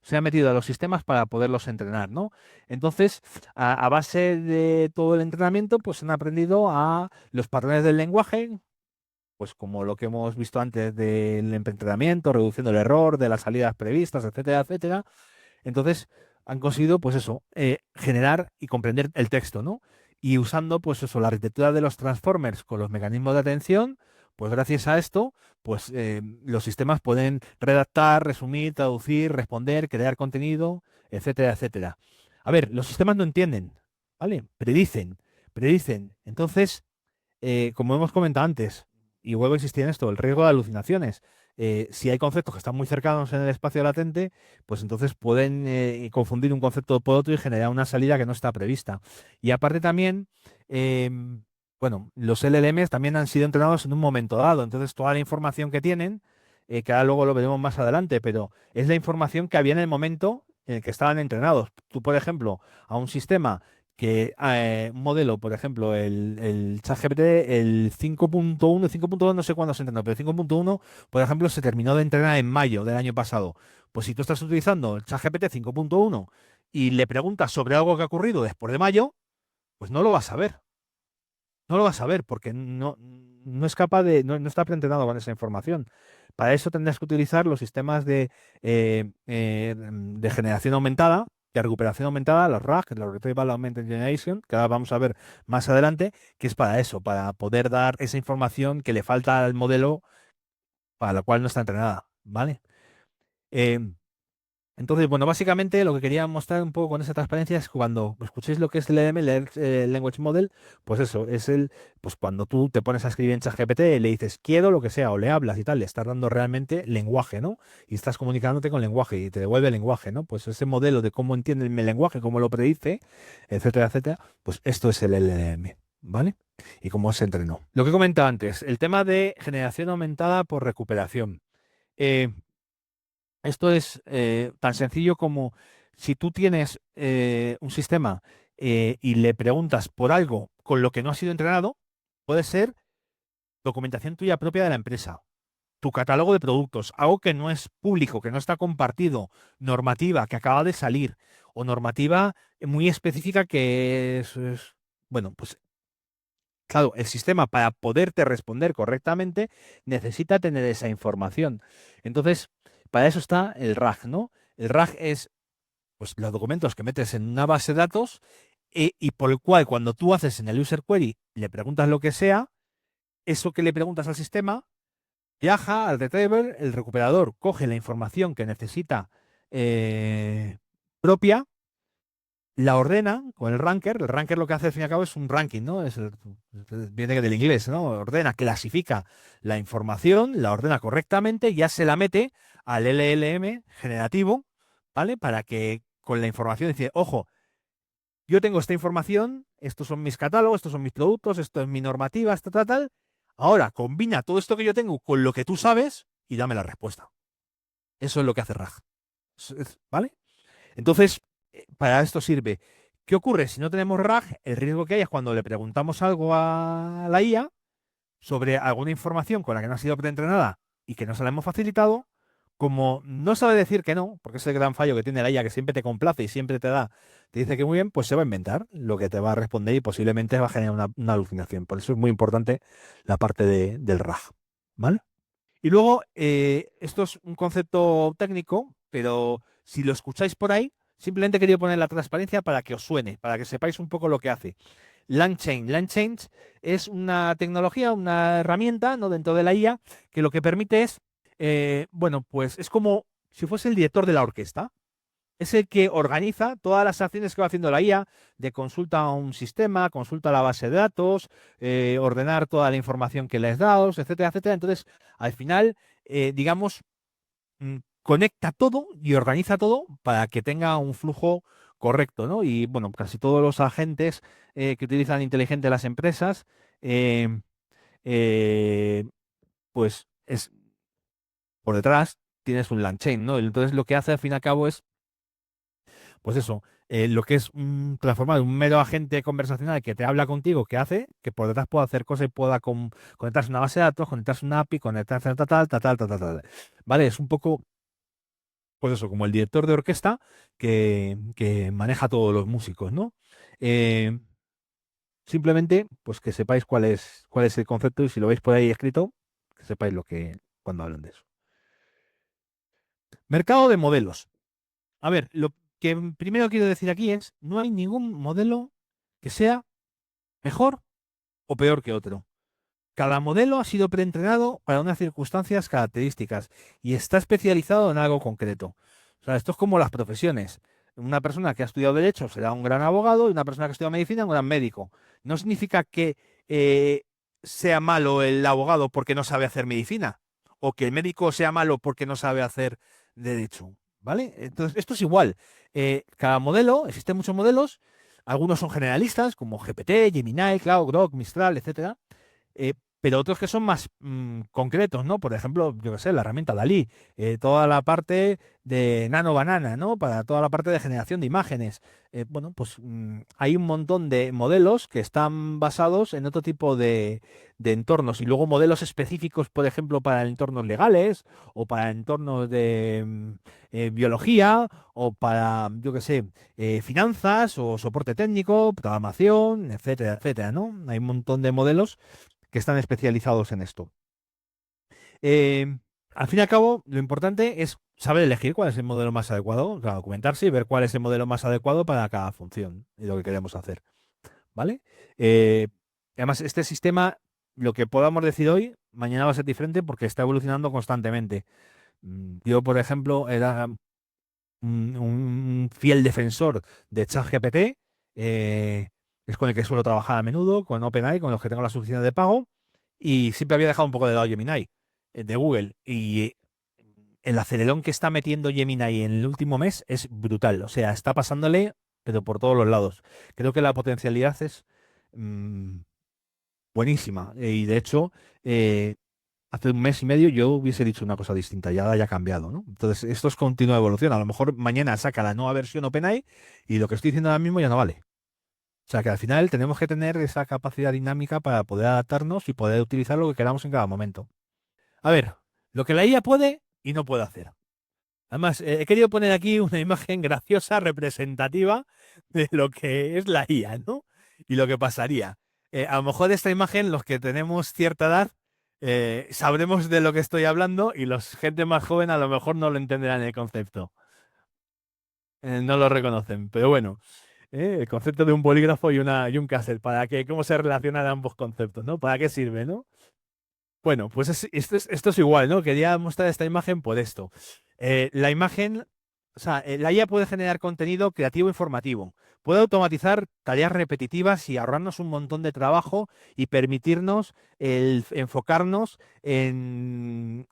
se ha metido a los sistemas para poderlos entrenar, ¿no? Entonces, a base de todo el entrenamiento, pues han aprendido a los patrones del lenguaje, pues como lo que hemos visto antes del entrenamiento, reducción del error, de las salidas previstas, etcétera, etcétera. Entonces, han conseguido, pues eso, generar y comprender el texto, ¿no? Y usando, pues eso, la arquitectura de los transformers con los mecanismos de atención, pues gracias a esto, pues los sistemas pueden redactar, resumir, traducir, responder, crear contenido, etcétera, etcétera. A ver, los sistemas no entienden, ¿vale? Predicen. Entonces, como hemos comentado antes, y vuelvo a insistir en esto, el riesgo de alucinaciones. Si hay conceptos que están muy cercanos en el espacio latente, pues entonces pueden confundir un concepto por otro y generar una salida que no está prevista. Y aparte también, bueno, los LLMs también han sido entrenados en un momento dado, entonces toda la información que tienen, que ahora luego lo veremos más adelante, pero es la información que había en el momento en el que estaban entrenados. Tú, por ejemplo, a un sistema que un modelo, por ejemplo, el ChatGPT, el 5.1, 5.2 no sé cuándo se entrenó, pero el 5.1, por ejemplo, se terminó de entrenar en mayo del año pasado. Pues si tú estás utilizando el ChatGPT 5.1 y le preguntas sobre algo que ha ocurrido después de mayo, pues no lo vas a ver. No lo vas a ver porque no es capaz no está preentrenado con esa información. Para eso tendrás que utilizar los sistemas de generación aumentada, de recuperación aumentada, los RAG, los Retrieval Augmented Generation, que ahora vamos a ver más adelante, que es para eso, para poder dar esa información que le falta al modelo para la cual no está entrenada, ¿vale? Em, entonces, bueno, básicamente lo que quería mostrar un poco con esa transparencia es cuando escuchéis lo que es el LM, el Language Model, pues eso, pues cuando tú te pones a escribir en ChatGPT y le dices quiero lo que sea, o le hablas y tal, le estás dando realmente lenguaje, ¿no? Y estás comunicándote con lenguaje y te devuelve lenguaje, ¿no? Pues ese modelo de cómo entiende el lenguaje, cómo lo predice, etcétera, etcétera, pues esto es el LLM, ¿vale? Y cómo se entrenó. Lo que comentaba antes, el tema de generación aumentada por recuperación. Eh, Esto es tan sencillo como si tú tienes un sistema y le preguntas por algo con lo que no ha sido entrenado, puede ser documentación tuya propia de la empresa, tu catálogo de productos, algo que no es público, que no está compartido, normativa que acaba de salir o normativa muy específica que bueno, pues claro, el sistema para poderte responder correctamente necesita tener esa información. Entonces, para eso está el RAG, ¿no? El RAG es pues, los documentos que metes en una base de datos y por el cual cuando tú haces en el user query, le preguntas lo que sea, eso que le preguntas al sistema viaja al retriever, el recuperador coge la información que necesita propia, la ordena con el ranker. El ranker lo que hace al fin y al cabo es un ranking, ¿no? Viene del inglés, ¿no? Ordena, clasifica la información, la ordena correctamente, ya se la mete al LLM generativo, ¿vale? Para que con la información dice, ojo, yo tengo esta información, estos son mis catálogos, estos son mis productos, esto es mi normativa, esto tal, tal. Ahora combina todo esto que yo tengo con lo que tú sabes y dame la respuesta. Eso es lo que hace RAG. ¿Vale? Entonces, para esto sirve. ¿Qué ocurre? Si no tenemos RAG, el riesgo que hay es cuando le preguntamos algo a la IA sobre alguna información con la que no ha sido preentrenada y que no se la hemos facilitado, como no sabe decir que no, porque es el gran fallo que tiene la IA, que siempre te complace y siempre te dice que muy bien, pues se va a inventar lo que te va a responder y posiblemente va a generar una alucinación. Por eso es muy importante la parte del RAG. ¿Vale? Y luego, esto es un concepto técnico, pero si lo escucháis por ahí, simplemente quería poner la transparencia para que os suene, para que sepáis un poco lo que hace. LangChain. LangChain es una tecnología, una herramienta, ¿no? Dentro de la IA, que lo que permite es, bueno, pues es como si fuese el director de la orquesta. Es el que organiza todas las acciones que va haciendo la IA, de consulta a un sistema, consulta a la base de datos, ordenar toda la información que les dado, etcétera, etcétera. Entonces, al final, digamos, conecta todo y organiza todo para que tenga un flujo correcto, ¿no? Y bueno, casi todos los agentes que utilizan inteligente las empresas eh, pues es por detrás tienes un LangChain, ¿no? Entonces lo que hace al fin y al cabo es, pues eso, lo que es transformar un mero agente conversacional que te habla contigo, que hace que por detrás pueda hacer cosas y pueda conectarse a una base de datos, conectarse a una API, conectarse a tal, tal, tal, tal, tal, tal, tal. ¿Vale? Es un poco, pues eso, como el director de orquesta que maneja a todos los músicos, ¿no? Eh, Simplemente, pues que sepáis cuál es el concepto y si lo veis por ahí escrito, que sepáis lo que, cuando hablan de eso. Mercado de modelos. A ver, lo que primero quiero decir aquí es, no hay ningún modelo que sea mejor o peor que otro. Cada modelo ha sido preentrenado para unas circunstancias características y está especializado en algo concreto. O sea, esto es como las profesiones. Una persona que ha estudiado Derecho será un gran abogado y una persona que ha estudiado Medicina un gran médico. No significa que eh, sea malo el abogado porque no sabe hacer medicina o que el médico sea malo porque no sabe hacer Derecho. ¿Vale? Entonces, esto es igual. Cada modelo, existen muchos modelos, algunos son generalistas como GPT, Gemini, Cloud, Grok, Mistral, etcétera, eh, pero otros que son más concretos, ¿no? Por ejemplo, yo qué sé, la herramienta Dalí, toda la parte de Nano Banana, ¿no? Para toda la parte de generación de imágenes. Bueno, pues hay un montón de modelos que están basados en otro tipo de entornos y luego modelos específicos, por ejemplo, para entornos legales o para entornos de biología o para, yo qué sé, finanzas o soporte técnico, programación, etcétera, etcétera, ¿no? Hay un montón de modelos que están especializados en esto. Eh, Al fin y al cabo, lo importante es saber elegir cuál es el modelo más adecuado, o sea, documentarse y ver cuál es el modelo más adecuado para cada función y lo que queremos hacer, ¿vale? Eh, Además, este sistema, lo que podamos decir hoy, mañana va a ser diferente porque está evolucionando constantemente. Yo, por ejemplo, era un fiel defensor de ChatGPT, es con el que suelo trabajar a menudo, con OpenAI, con los que tengo las oficinas de pago, y siempre había dejado un poco de lado Gemini, de Google, y el acelerón que está metiendo Gemini en el último mes es brutal, o sea, está pasándole, pero por todos los lados. Creo que la potencialidad es mm, buenísima, y de hecho, eh, hace un mes y medio yo hubiese dicho una cosa distinta, ya haya cambiado, ¿no? Entonces, esto es continua evolución. A lo mejor mañana saca la nueva versión OpenAI y lo que estoy diciendo ahora mismo ya no vale. O sea que al final tenemos que tener esa capacidad dinámica para poder adaptarnos y poder utilizar lo que queramos en cada momento. A ver, lo que la IA puede y no puede hacer. Además, he querido poner aquí una imagen graciosa, representativa de lo que es la IA, ¿no? Y lo que pasaría. A lo mejor de esta imagen, los que tenemos cierta edad, sabremos de lo que estoy hablando y los gente más joven a lo mejor no lo entenderán el concepto. No lo reconocen, pero bueno, el concepto de un bolígrafo y un cassette, ¿para qué? ¿Cómo se relacionan ambos conceptos, ¿no? ¿Para qué sirve, no? Bueno, pues esto es igual, ¿no? Quería mostrar esta imagen por esto. La imagen, o sea, la IA puede generar contenido creativo e informativo. Puede automatizar tareas repetitivas y ahorrarnos un montón de trabajo y permitirnos el enfocarnos en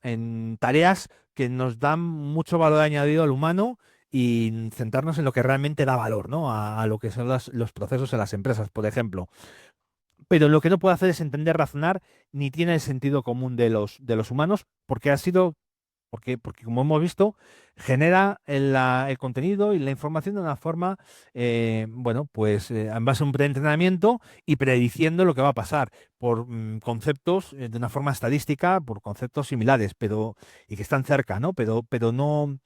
tareas que nos dan mucho valor añadido al humano y centrarnos en lo que realmente da valor, ¿no? A lo que son los procesos en las empresas, por ejemplo, pero lo que no puede hacer es entender, razonar, ni tiene el sentido común de los humanos, porque porque como hemos visto, genera el contenido y la información de una forma, bueno, pues en base a un preentrenamiento y prediciendo lo que va a pasar por conceptos de una forma estadística, por conceptos similares, pero y que están cerca, ¿no? Pero, pero no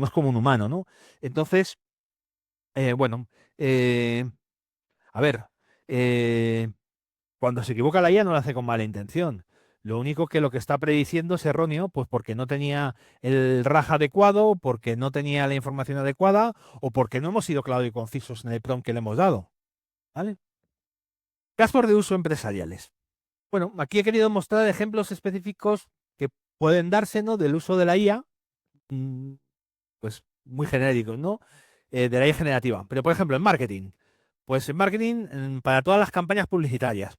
es como un humano, ¿no? Entonces, bueno, eh, a ver. eh, Cuando se equivoca la IA no lo hace con mala intención. Lo único que lo que está prediciendo es erróneo, pues porque no tenía el RAG adecuado, porque no tenía la información adecuada o porque no hemos sido claros y concisos en el prompt que le hemos dado. ¿Vale? Casos de uso empresariales. Bueno, aquí he querido mostrar ejemplos específicos que pueden darse, ¿no? Del uso de la IA, mm, pues muy genéricos, ¿no? De la IA generativa. Pero, por ejemplo, en marketing. Pues en marketing, para todas las campañas publicitarias.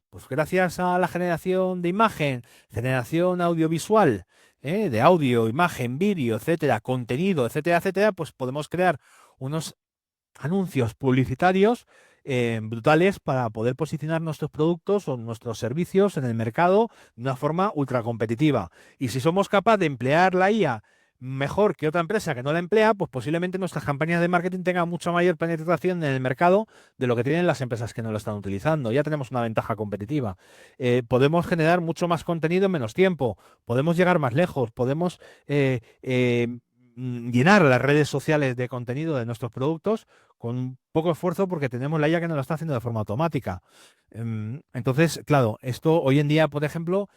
Pues gracias a la generación de imagen, generación audiovisual, de audio, imagen, vídeo, etcétera, contenido, etcétera, etcétera, pues podemos crear unos anuncios publicitarios brutales para poder posicionar nuestros productos o nuestros servicios en el mercado de una forma ultra competitiva. Y si somos capaces de emplear la IA mejor que otra empresa que no la emplea, pues posiblemente nuestras campañas de marketing tengan mucha mayor penetración en el mercado de lo que tienen las empresas que no lo están utilizando. Ya tenemos una ventaja competitiva. Podemos generar mucho más contenido en menos tiempo, podemos llegar más lejos, podemos llenar las redes sociales de contenido de nuestros productos con poco esfuerzo porque tenemos la IA que nos lo está haciendo de forma automática. Entonces, claro, esto hoy en día, por ejemplo,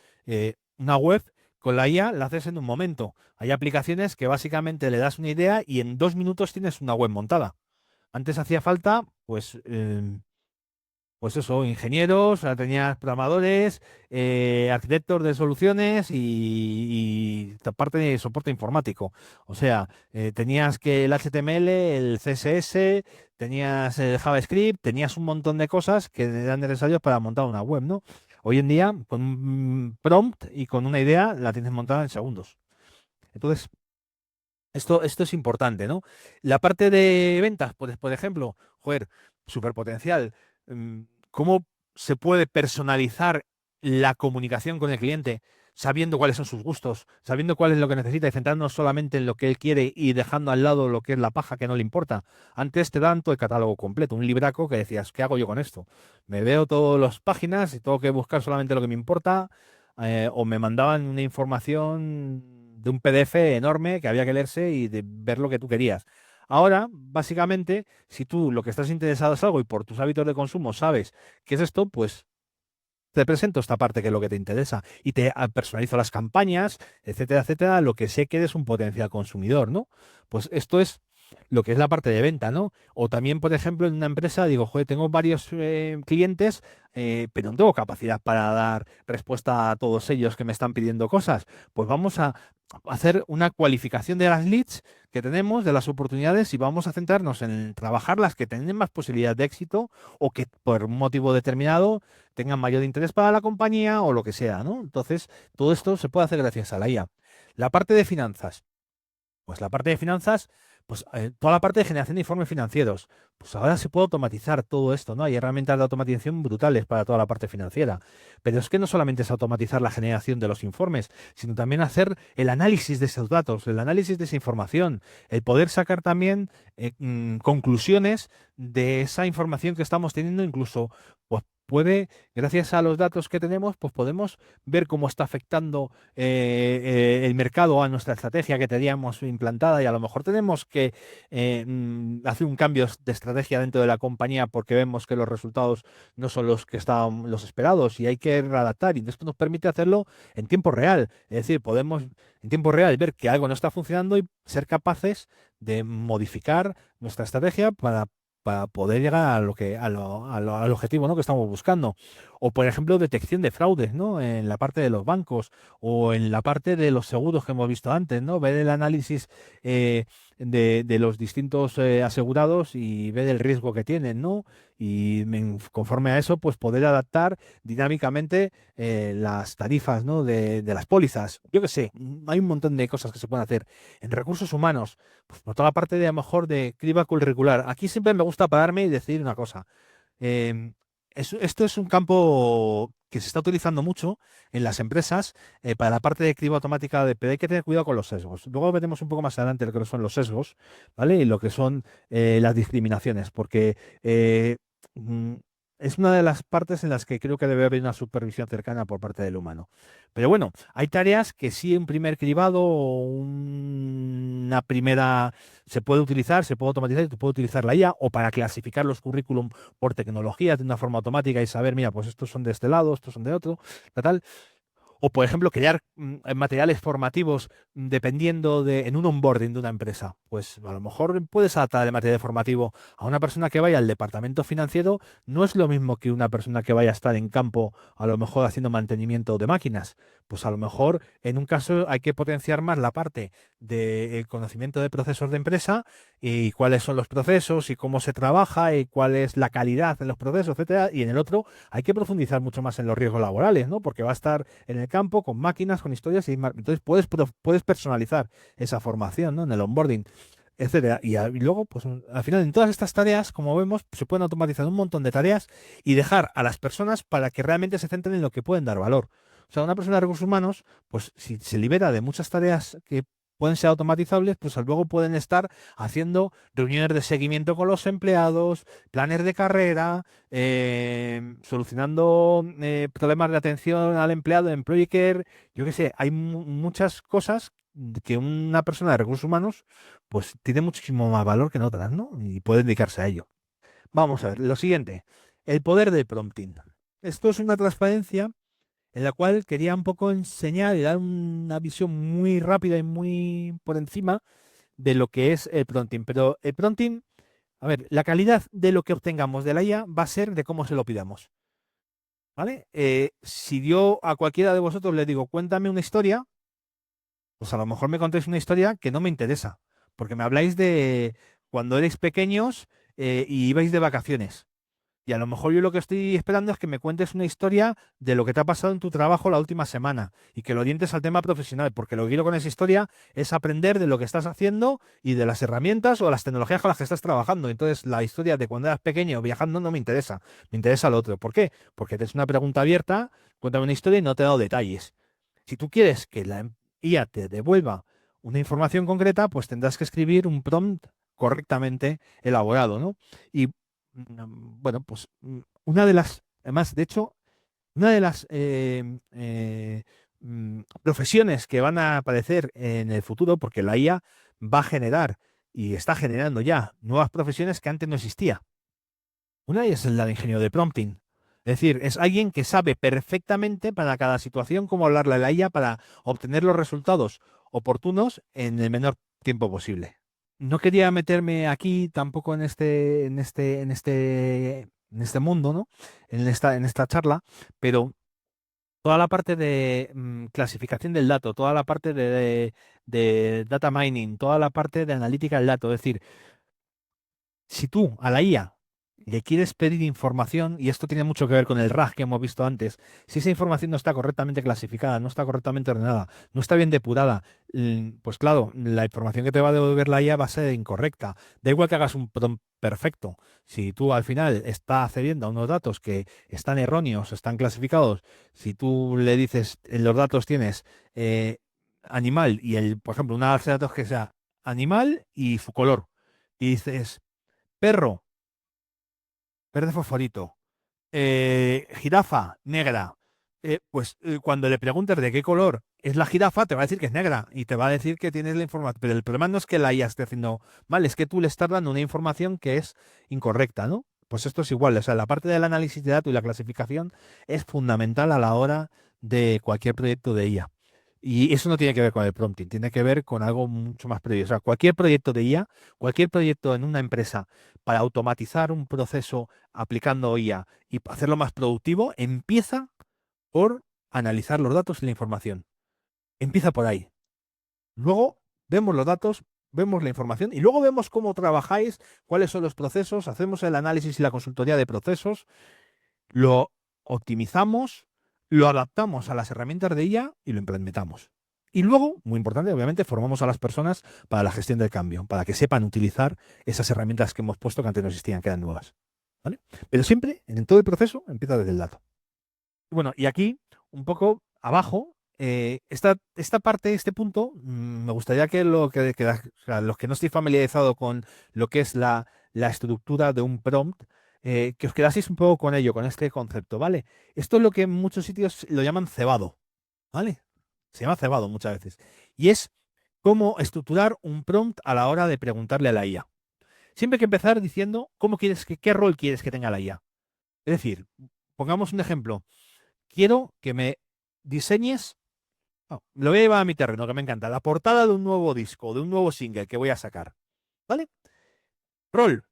una web con la IA la haces en un momento. Hay aplicaciones que básicamente le das una idea y en 2 minutos tienes una web montada. Antes hacía falta, pues eso, ingenieros, ahora tenías programadores, arquitectos de soluciones y parte de soporte informático. O sea, tenías que el HTML, el CSS, tenías el JavaScript, tenías un montón de cosas que eran necesarias para montar una web, ¿no? Hoy en día, con un prompt y con una idea, la tienes montada en segundos. Entonces, esto es importante, ¿no? La parte de ventas, pues, por ejemplo, joder, súper potencial. ¿Cómo se puede personalizar la comunicación con el cliente sabiendo cuáles son sus gustos, sabiendo cuál es lo que necesita y centrándonos solamente en lo que él quiere y dejando al lado lo que es la paja que no le importa? Antes te dan todo el catálogo completo, un libraco que decías, ¿qué hago yo con esto? Me veo todas las páginas y tengo que buscar solamente lo que me importa, o me mandaban una información de un PDF enorme que había que leerse y de ver lo que tú querías. Ahora, básicamente, si tú lo que estás interesado es algo y por tus hábitos de consumo sabes qué es esto, pues te presento esta parte que es lo que te interesa y te personalizo las campañas, etcétera, etcétera, lo que sé que eres un potencial consumidor, ¿no? Pues esto es lo que es la parte de venta, ¿no? O también, por ejemplo, en una empresa digo, joder, tengo varios clientes, pero no tengo capacidad para dar respuesta a todos ellos que me están pidiendo cosas. Pues vamos a hacer una cualificación de las leads que tenemos, de las oportunidades, y vamos a centrarnos en trabajar las que tienen más posibilidad de éxito o que por un motivo determinado tengan mayor interés para la compañía o lo que sea, ¿no? Entonces, todo esto se puede hacer gracias a la IA. La parte de finanzas. Pues la parte de finanzas, pues toda la parte de generación de informes financieros. Pues ahora se puede automatizar todo esto, ¿no? Hay herramientas de automatización brutales para toda la parte financiera. Pero es que no solamente es automatizar la generación de los informes, sino también hacer el análisis de esos datos, el análisis de esa información, el poder sacar también conclusiones de esa información que estamos teniendo, incluso, pues puede, gracias a los datos que tenemos, pues podemos ver cómo está afectando el mercado a nuestra estrategia que teníamos implantada y a lo mejor tenemos que hacer un cambio de estrategia dentro de la compañía porque vemos que los resultados no son los que estaban los esperados y hay que readaptar y esto nos permite hacerlo en tiempo real. Es decir, podemos en tiempo real ver que algo no está funcionando y ser capaces de modificar nuestra estrategia para poder llegar a lo que, al objetivo, ¿no?, que estamos buscando. O, por ejemplo, detección de fraudes, ¿no?, en la parte de los bancos o en la parte de los seguros que hemos visto antes, ¿no? Ver el análisis de los distintos asegurados y ver el riesgo que tienen, ¿no? Y conforme a eso, pues poder adaptar dinámicamente las tarifas, ¿no?, de las pólizas. Yo qué sé, hay un montón de cosas que se pueden hacer. En recursos humanos, pues por toda la parte de, a lo mejor, de criba curricular. Aquí siempre me gusta pararme y decir una cosa. Em, Esto es un campo que se está utilizando mucho en las empresas para la parte de criba automática, pero hay que tener cuidado con los sesgos. Luego veremos un poco más adelante lo que son los sesgos, ¿vale? Y lo que son las discriminaciones, porque mm, es una de las partes en las que creo que debe haber una supervisión cercana por parte del humano. Pero bueno, hay tareas que sí un primer cribado o una primera se puede utilizar, se puede automatizar y se puede utilizar la IA o para clasificar los currículum por tecnologías de una forma automática y saber, mira, pues estos son de este lado, estos son de otro, tal. O, por ejemplo, crear materiales formativos dependiendo en un onboarding de una empresa. Pues a lo mejor puedes adaptar el material formativo a una persona que vaya al departamento financiero, no es lo mismo que una persona que vaya a estar en campo, a lo mejor haciendo mantenimiento de máquinas. Pues a lo mejor en un caso hay que potenciar más la parte del conocimiento de procesos de empresa y cuáles son los procesos y cómo se trabaja y cuál es la calidad en los procesos, etcétera. Y en el otro hay que profundizar mucho más en los riesgos laborales, ¿no? Porque va a estar en el campo con máquinas, con historias y entonces puedes personalizar esa formación, ¿no?, en el onboarding. etcétera. Y luego, pues al final, en todas estas tareas, como vemos, se pueden automatizar un montón de tareas y dejar a las personas para que realmente se centren en lo que pueden dar valor. O sea, una persona de recursos humanos, pues si se libera de muchas tareas que pueden ser automatizables, pues luego pueden estar haciendo reuniones de seguimiento con los empleados, planes de carrera, solucionando problemas de atención al empleado, employee care, yo qué sé, hay muchas cosas que una persona de recursos humanos pues tiene muchísimo más valor que en otras, ¿no? Y puede dedicarse a ello. Vamos a ver, lo siguiente, el poder del prompting. Esto es una transparencia en la cual quería un poco enseñar y dar una visión muy rápida y muy por encima de lo que es el prompting. Pero el prompting, a ver, la calidad de lo que obtengamos de la IA va a ser de cómo se lo pidamos, ¿vale? Si yo a cualquiera de vosotros le digo, cuéntame una historia, pues a lo mejor me contéis una historia que no me interesa, porque me habláis de cuando erais pequeños y ibais de vacaciones. Y a lo mejor yo lo que estoy esperando es que me cuentes una historia de lo que te ha pasado en tu trabajo la última semana y que lo orientes al tema profesional, porque lo que quiero con esa historia es aprender de lo que estás haciendo y de las herramientas o las tecnologías con las que estás trabajando. Entonces, la historia de cuando eras pequeño viajando no me interesa, me interesa lo otro. ¿Por qué? Porque es una pregunta abierta, cuéntame una historia y no te he dado detalles. Si tú quieres que la IA te devuelva una información concreta, pues tendrás que escribir un prompt correctamente elaborado, ¿no? Y bueno, pues una de las, además, de hecho, una de las profesiones que van a aparecer en el futuro, porque la IA va a generar y está generando ya nuevas profesiones que antes no existía. Una de ellas es la de ingeniero de prompting. Es decir, es alguien que sabe perfectamente para cada situación cómo hablarle a la IA para obtener los resultados oportunos en el menor tiempo posible. No quería meterme aquí tampoco en este mundo, ¿no? En esta charla, pero toda la parte de clasificación del dato, toda la parte de data mining, toda la parte de analítica del dato, es decir, si tú a la IA le quieres pedir información, y esto tiene mucho que ver con el RAG que hemos visto antes, si esa información no está correctamente clasificada, no está correctamente ordenada, no está bien depurada, pues claro, la información que te va a devolver la IA va a ser incorrecta. Da igual que hagas un prompt perfecto. Si tú al final estás accediendo a unos datos que están erróneos, están clasificados, si tú le dices en los datos tienes animal y por ejemplo, una base de datos que sea animal y su color, y dices perro, verde fosforito. Jirafa, negra. Cuando le preguntes de qué color es la jirafa, te va a decir que es negra y te va a decir que tienes la información. Pero el problema no es que la IA esté haciendo mal, es que tú le estás dando una información que es incorrecta, ¿no? Pues esto es igual. O sea, la parte del análisis de datos y la clasificación es fundamental a la hora de cualquier proyecto de IA. Y eso no tiene que ver con el prompting, tiene que ver con algo mucho más previo. O sea, cualquier proyecto de IA, cualquier proyecto en una empresa para automatizar un proceso aplicando IA y hacerlo más productivo, empieza por analizar los datos y la información. Empieza por ahí. Luego vemos los datos, vemos la información y luego vemos cómo trabajáis, cuáles son los procesos, hacemos el análisis y la consultoría de procesos, lo optimizamos, lo adaptamos a las herramientas de IA y lo implementamos. Y luego, muy importante, obviamente, formamos a las personas para la gestión del cambio, para que sepan utilizar esas herramientas que hemos puesto que antes no existían, que eran nuevas. ¿Vale? Pero siempre, en todo el proceso, empieza desde el dato. Bueno, y aquí, un poco abajo, esta parte, este punto, me gustaría o sea, los que no estéis familiarizados con lo que es la estructura de un prompt, que os quedaseis un poco con ello, con este concepto, ¿vale? Esto es lo que en muchos sitios lo llaman cebado, ¿vale? Se llama cebado muchas veces. Y es cómo estructurar un prompt a la hora de preguntarle a la IA. Siempre hay que empezar diciendo qué rol quieres que tenga la IA. Es decir, pongamos un ejemplo. Quiero que me diseñes, lo voy a llevar a mi terreno, que me encanta, la portada de un nuevo disco, de un nuevo single que voy a sacar. ¿Vale? Rol.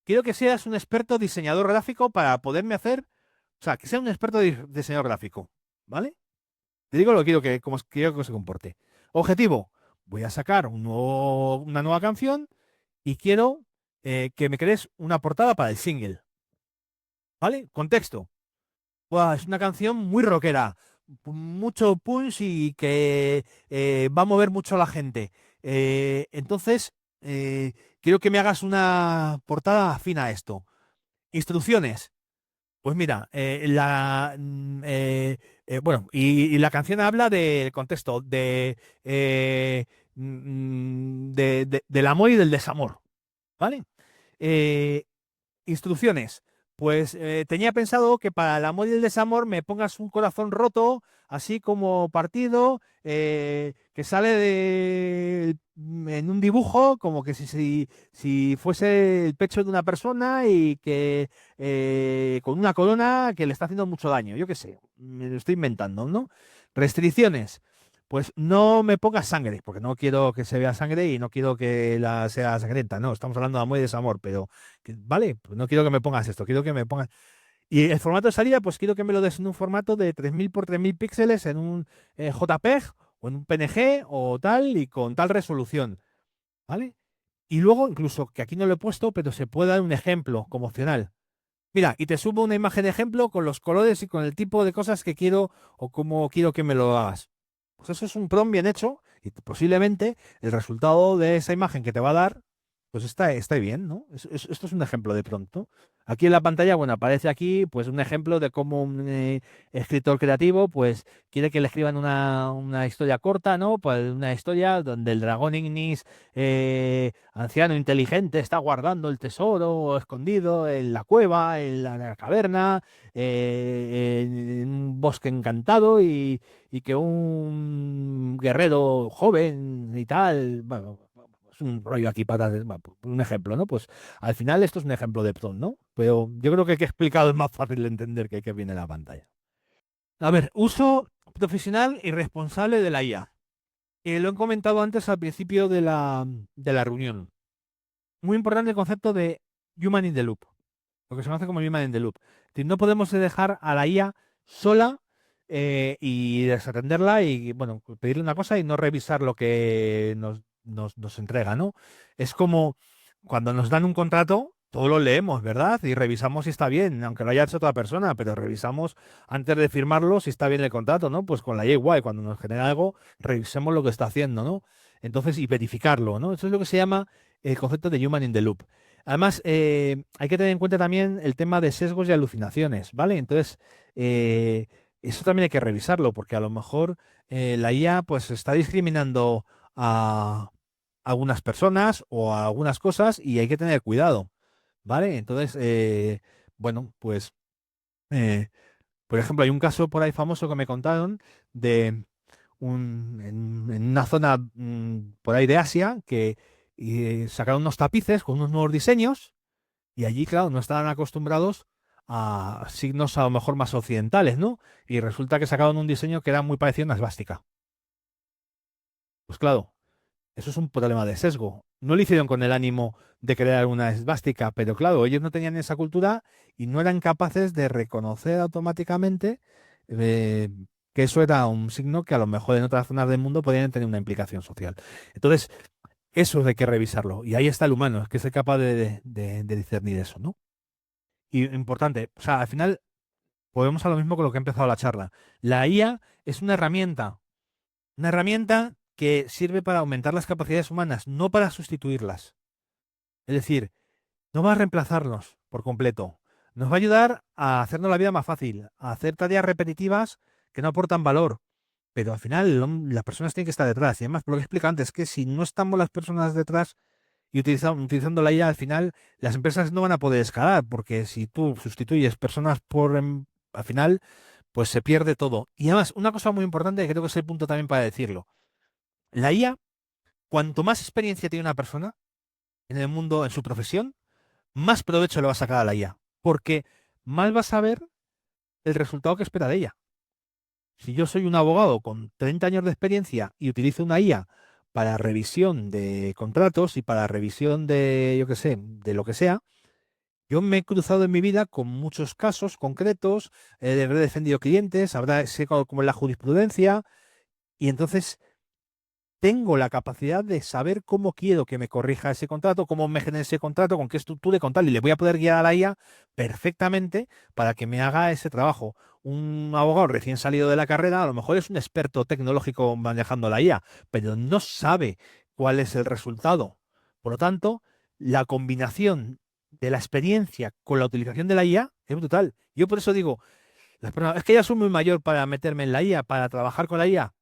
Quiero que seas un experto diseñador gráfico para poderme hacer, o sea, que sea un experto diseñador gráfico. ¿Vale? Te digo lo que quiero que se comporte. Objetivo. Voy a sacar una nueva canción y quiero que me crees una portada para el single. ¿Vale? Contexto. Buah, es una canción muy rockera, mucho punch y que va a mover mucho a la gente. Entonces, quiero que me hagas una portada afín a esto. Instrucciones. Pues mira, bueno, y la canción habla del contexto, del amor y del desamor, ¿vale? Eh, Instrucciones. Pues tenía pensado que para el amor y el desamor me pongas un corazón roto, así como partido, que sale en un dibujo, como que si fuese el pecho de una persona y que con una corona que le está haciendo mucho daño. Yo qué sé, me lo estoy inventando, ¿no? Restricciones. Pues no me pongas sangre, porque no quiero que se vea sangre y no quiero que la sea sangrienta. No, estamos hablando de amor y desamor, pero vale, pues no quiero que me pongas esto, quiero que me pongas. Y el formato de salida, pues quiero que me lo des en un formato de 3000 por 3000 píxeles, en un JPEG o en un PNG o tal, y con tal resolución, ¿vale? Y luego, incluso, que aquí no lo he puesto, pero se puede dar un ejemplo como opcional. Mira, y te subo una imagen de ejemplo con los colores y con el tipo de cosas que quiero o cómo quiero que me lo hagas. Pues eso es un prompt bien hecho y posiblemente el resultado de esa imagen que te va a dar, pues está bien, ¿no? Esto es un ejemplo de pronto. Aquí en la pantalla, bueno, aparece aquí pues un ejemplo de cómo un escritor creativo pues quiere que le escriban una historia corta, ¿no? Pues una historia donde el dragón Ignis anciano inteligente está guardando el tesoro escondido en la cueva, en la caverna, en un bosque encantado y que un guerrero joven y tal, bueno, es un rollo aquí para bueno, un ejemplo, ¿no? Pues al final esto es un ejemplo de prompt, ¿no? Pero yo creo que el que he explicado es más fácil de entender que el que viene en la pantalla. A ver, uso profesional y responsable de la IA. Lo he comentado antes al principio de la reunión. Muy importante el concepto de human in the loop, lo que se conoce como human in the loop. Es decir, no podemos dejar a la IA sola y desatenderla y, bueno, pedirle una cosa y no revisar lo que nos entrega, ¿no? Es como cuando nos dan un contrato, todo lo leemos, ¿verdad? Y revisamos si está bien, aunque lo haya hecho otra persona, pero revisamos antes de firmarlo si está bien el contrato, ¿no? Pues con la IA igual, cuando nos genera algo, revisemos lo que está haciendo, ¿no? Entonces, y verificarlo, ¿no? Eso es lo que se llama el concepto de human in the loop. Además, hay que tener en cuenta también el tema de sesgos y alucinaciones, ¿vale? Entonces, eso también hay que revisarlo, porque a lo mejor la IA pues está discriminando a algunas personas o a algunas cosas y hay que tener cuidado, ¿vale? Entonces, bueno, pues, eh, por ejemplo, hay un caso por ahí famoso que me contaron de en una zona por ahí de Asia que sacaron unos tapices con unos nuevos diseños y allí, claro, no estaban acostumbrados a signos a lo mejor más occidentales, ¿no? Y resulta que sacaron un diseño que era muy parecido a una esvástica. Pues claro, eso es un problema de sesgo. No lo hicieron con el ánimo de crear una esvástica, pero claro, ellos no tenían esa cultura y no eran capaces de reconocer automáticamente eh, que eso era un signo que a lo mejor en otras zonas del mundo podían tener una implicación social. Entonces, eso hay que revisarlo. Y ahí está el humano, es que es capaz de discernir eso, ¿no? Y importante, o sea, al final volvemos a lo mismo con lo que ha empezado la charla. La IA es una herramienta que sirve para aumentar las capacidades humanas, no para sustituirlas. Es decir, no va a reemplazarnos por completo. Nos va a ayudar a hacernos la vida más fácil, a hacer tareas repetitivas que no aportan valor. Pero al final las personas tienen que estar detrás. Y además, por lo que explico antes, es que si no estamos las personas detrás y utilizando la IA, al final las empresas no van a poder escalar, porque si tú sustituyes personas al final, pues se pierde todo. Y además, una cosa muy importante, que creo que es el punto también para decirlo. La IA, cuanto más experiencia tiene una persona en el mundo, en su profesión, más provecho le va a sacar a la IA, porque más va a saber el resultado que espera de ella. Si yo soy un abogado con 30 años de experiencia y utilizo una IA para revisión de contratos y para revisión de, yo qué sé, de lo que sea, yo me he cruzado en mi vida con muchos casos concretos, he defendido clientes, sé cómo es la jurisprudencia, y entonces tengo la capacidad de saber cómo quiero que me corrija ese contrato, cómo me genere ese contrato, con qué estructura con tal, y le voy a poder guiar a la IA perfectamente para que me haga ese trabajo. Un abogado recién salido de la carrera, a lo mejor es un experto tecnológico manejando la IA, pero no sabe cuál es el resultado. Por lo tanto, la combinación de la experiencia con la utilización de la IA es brutal. Yo por eso digo, las personas, es que ya soy muy mayor para meterme en la IA, para trabajar con la IA.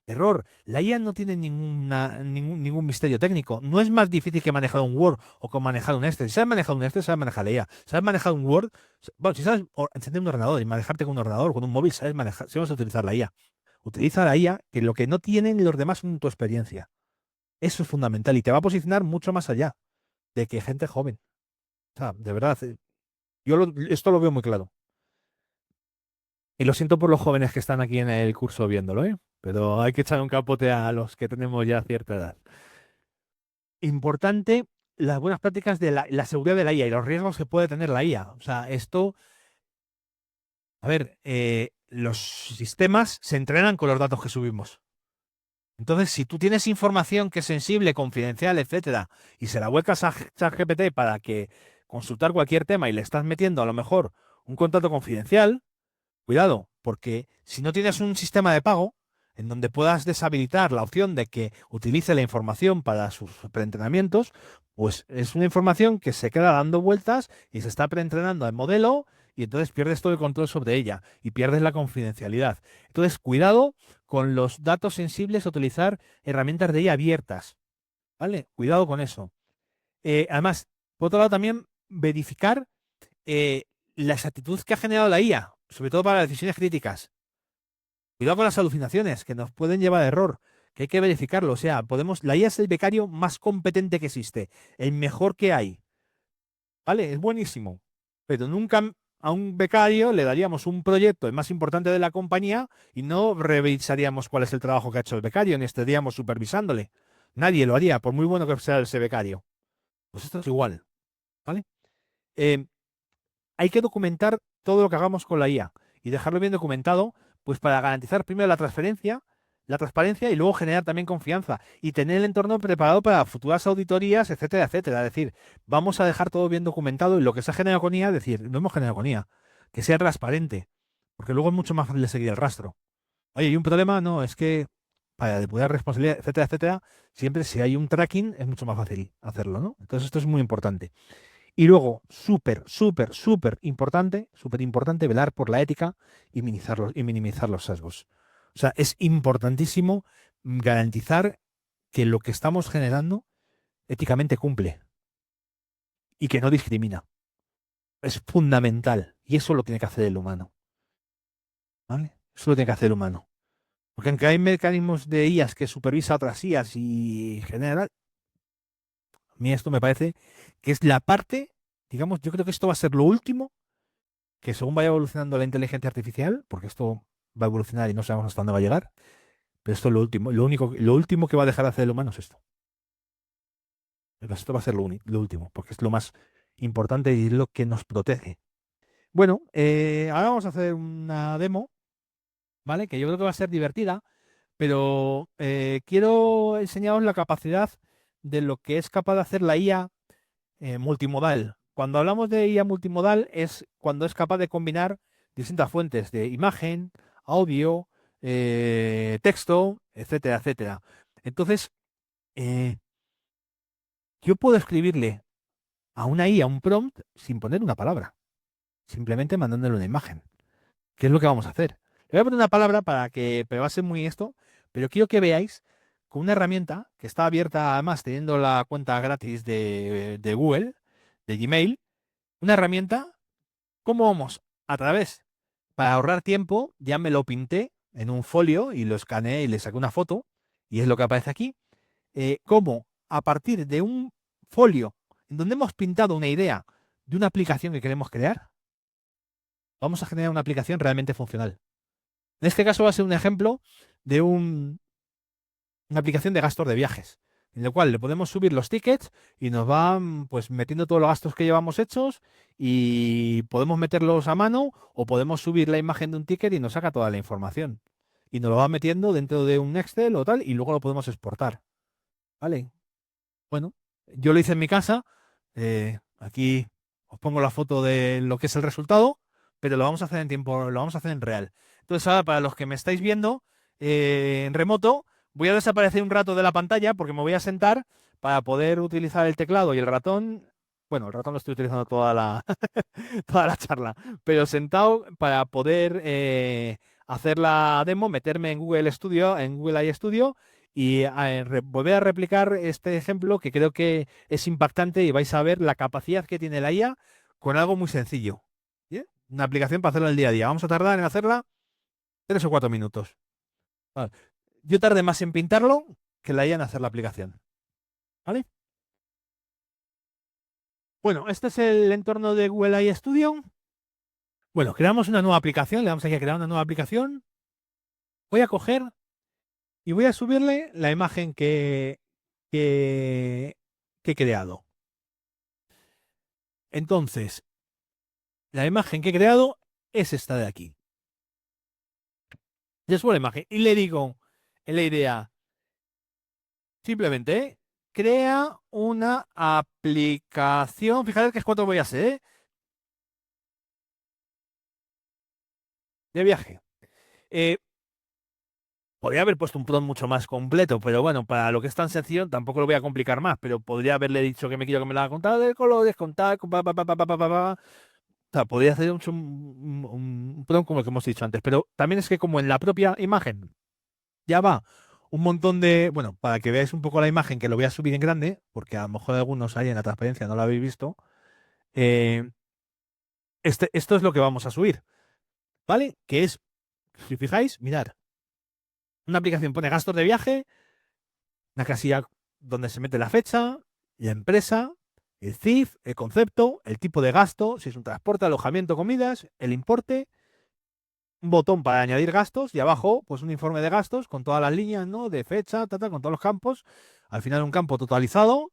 Error. La IA no tiene ningún misterio técnico. No es más difícil que manejar un Word o que manejar un Excel. Si sabes manejar un Excel, sabes manejar la IA. Sabes manejar un Word. Bueno, si sabes encender un ordenador y manejarte con un ordenador, con un móvil, sabes manejar, sabes utilizar la IA. Utiliza la IA, que lo que no tienen los demás es tu experiencia. Eso es fundamental y te va a posicionar mucho más allá de que gente joven. O sea, de verdad, esto lo veo muy claro. Y lo siento por los jóvenes que están aquí en el curso viéndolo, ¿eh? Pero hay que echar un capote a los que tenemos ya cierta edad. Importante las buenas prácticas de la seguridad de la IA y los riesgos que puede tener la IA. O sea, esto, a ver, los sistemas se entrenan con los datos que subimos. Entonces, si tú tienes información que es sensible, confidencial, etcétera, y se la vuelcas a ChatGPT para que consultar cualquier tema y le estás metiendo a lo mejor un contrato confidencial, cuidado, porque si no tienes un sistema de pago en donde puedas deshabilitar la opción de que utilice la información para sus preentrenamientos, pues es una información que se queda dando vueltas y se está preentrenando al modelo y entonces pierdes todo el control sobre ella y pierdes la confidencialidad. Entonces, cuidado con los datos sensibles, a utilizar herramientas de IA abiertas, ¿vale? Cuidado con eso. Además, por otro lado, también verificar eh, la exactitud que ha generado la IA, sobre todo para las decisiones críticas. Cuidado con las alucinaciones que nos pueden llevar a error, que hay que verificarlo. O sea, la IA es el becario más competente que existe, el mejor que hay. ¿Vale? Es buenísimo. Pero nunca a un becario le daríamos un proyecto, el más importante de la compañía, y no revisaríamos cuál es el trabajo que ha hecho el becario, ni estaríamos supervisándole. Nadie lo haría, por muy bueno que sea ese becario. Pues esto es igual. ¿Vale? Eh, Hay que documentar todo lo que hagamos con la IA y dejarlo bien documentado, pues para garantizar primero la transparencia y luego generar también confianza y tener el entorno preparado para futuras auditorías, etcétera, etcétera. Es decir, vamos a dejar todo bien documentado y lo que se ha generado con IA, decir, lo hemos generado con IA, que sea transparente, porque luego es mucho más fácil de seguir el rastro. Oye, ¿hay un problema? No, es que para depurar responsabilidad, etcétera, etcétera, siempre si hay un tracking es mucho más fácil hacerlo, ¿no? Entonces esto es muy importante. Y luego, súper importante velar por la ética y minimizar los sesgos. O sea, es importantísimo garantizar que lo que estamos generando éticamente cumple y que no discrimina. Es fundamental. Y eso lo tiene que hacer el humano. ¿Vale? Eso lo tiene que hacer el humano. Porque aunque hay mecanismos de IAS que supervisa otras IAS y general, a mí esto me parece que es la parte, digamos, yo creo que esto va a ser lo último que según vaya evolucionando la inteligencia artificial, porque esto va a evolucionar y no sabemos hasta dónde va a llegar, pero esto es lo último, lo último que va a dejar de hacer el humano es esto. Esto va a ser lo último, porque es lo más importante y es lo que nos protege. Bueno, ahora vamos a hacer una demo, ¿vale? Que yo creo que va a ser divertida, pero quiero enseñaros la capacidad de lo que es capaz de hacer la IA multimodal. Cuando hablamos de IA multimodal es cuando es capaz de combinar distintas fuentes de imagen, audio, texto, etcétera, etcétera. Entonces, eh, yo puedo escribirle a una IA un prompt sin poner una palabra, simplemente mandándole una imagen. ¿Qué es lo que vamos a hacer? Le voy a poner una palabra para que, pero va a ser muy esto, pero quiero que veáis con una herramienta que está abierta, además teniendo la cuenta gratis de Google, de Gmail, una herramienta. ¿Cómo vamos? A través, para ahorrar tiempo, ya me lo pinté en un folio y lo escaneé y le saqué una foto, y es lo que aparece aquí. Cómo a partir de un folio en donde hemos pintado una idea de una aplicación que queremos crear, vamos a generar una aplicación realmente funcional. En este caso va a ser un ejemplo de una aplicación de gastos de viajes, en el cual le podemos subir los tickets y nos van pues metiendo todos los gastos que llevamos hechos y podemos meterlos a mano o podemos subir la imagen de un ticket y nos saca toda la información. Y nos lo va metiendo dentro de un Excel o tal y luego lo podemos exportar. ¿Vale? Bueno, yo lo hice en mi casa. Aquí os pongo la foto de lo que es el resultado, pero lo vamos a hacer en tiempo, lo vamos a hacer en real. Entonces ahora para los que me estáis viendo en remoto, voy a desaparecer un rato de la pantalla porque me voy a sentar para poder utilizar el teclado y el ratón. Bueno, el ratón lo estoy utilizando toda la, toda la charla, pero sentado para poder hacer la demo, meterme en Google Studio, en Google AI Studio y volver a replicar este ejemplo que creo que es impactante y vais a ver la capacidad que tiene la IA con algo muy sencillo. ¿Bien? Una aplicación para hacerlo el día a día. Vamos a tardar en hacerla 3 o 4 minutos. Vale. Yo tardé más en pintarlo que la IA en hacer la aplicación. ¿Vale? Bueno, este es el entorno de Google AI Studio. Bueno, creamos una nueva aplicación. Le damos aquí a crear una nueva aplicación. Voy a coger y voy a subirle la imagen que, que he creado. Entonces, la imagen que he creado es esta de aquí. Yo subo la imagen y le digo en la idea, simplemente, crea una aplicación. Fíjate que es cuánto voy a hacer, de viaje. Eh, Podría haber puesto un prompt mucho más completo, pero bueno, para lo que es tan sencillo tampoco lo voy a complicar más, pero podría haberle dicho que me quiero que me la haga contar de colores, contar, pa. O sea, podría hacer un prompt como el que hemos dicho antes, pero también es que como en la propia imagen ya va un montón de, bueno, para que veáis un poco la imagen, que lo voy a subir en grande, porque a lo mejor algunos ahí en la transparencia no lo habéis visto, eh, esto es lo que vamos a subir, ¿vale? Que es, si fijáis, mirad, una aplicación pone gastos de viaje, una casilla donde se mete la fecha, la empresa, el CIF, el concepto, el tipo de gasto, si es un transporte, alojamiento, comidas, el importe, un botón para añadir gastos y abajo, pues un informe de gastos con todas las líneas, ¿no? De fecha, con todos los campos. Al final un campo totalizado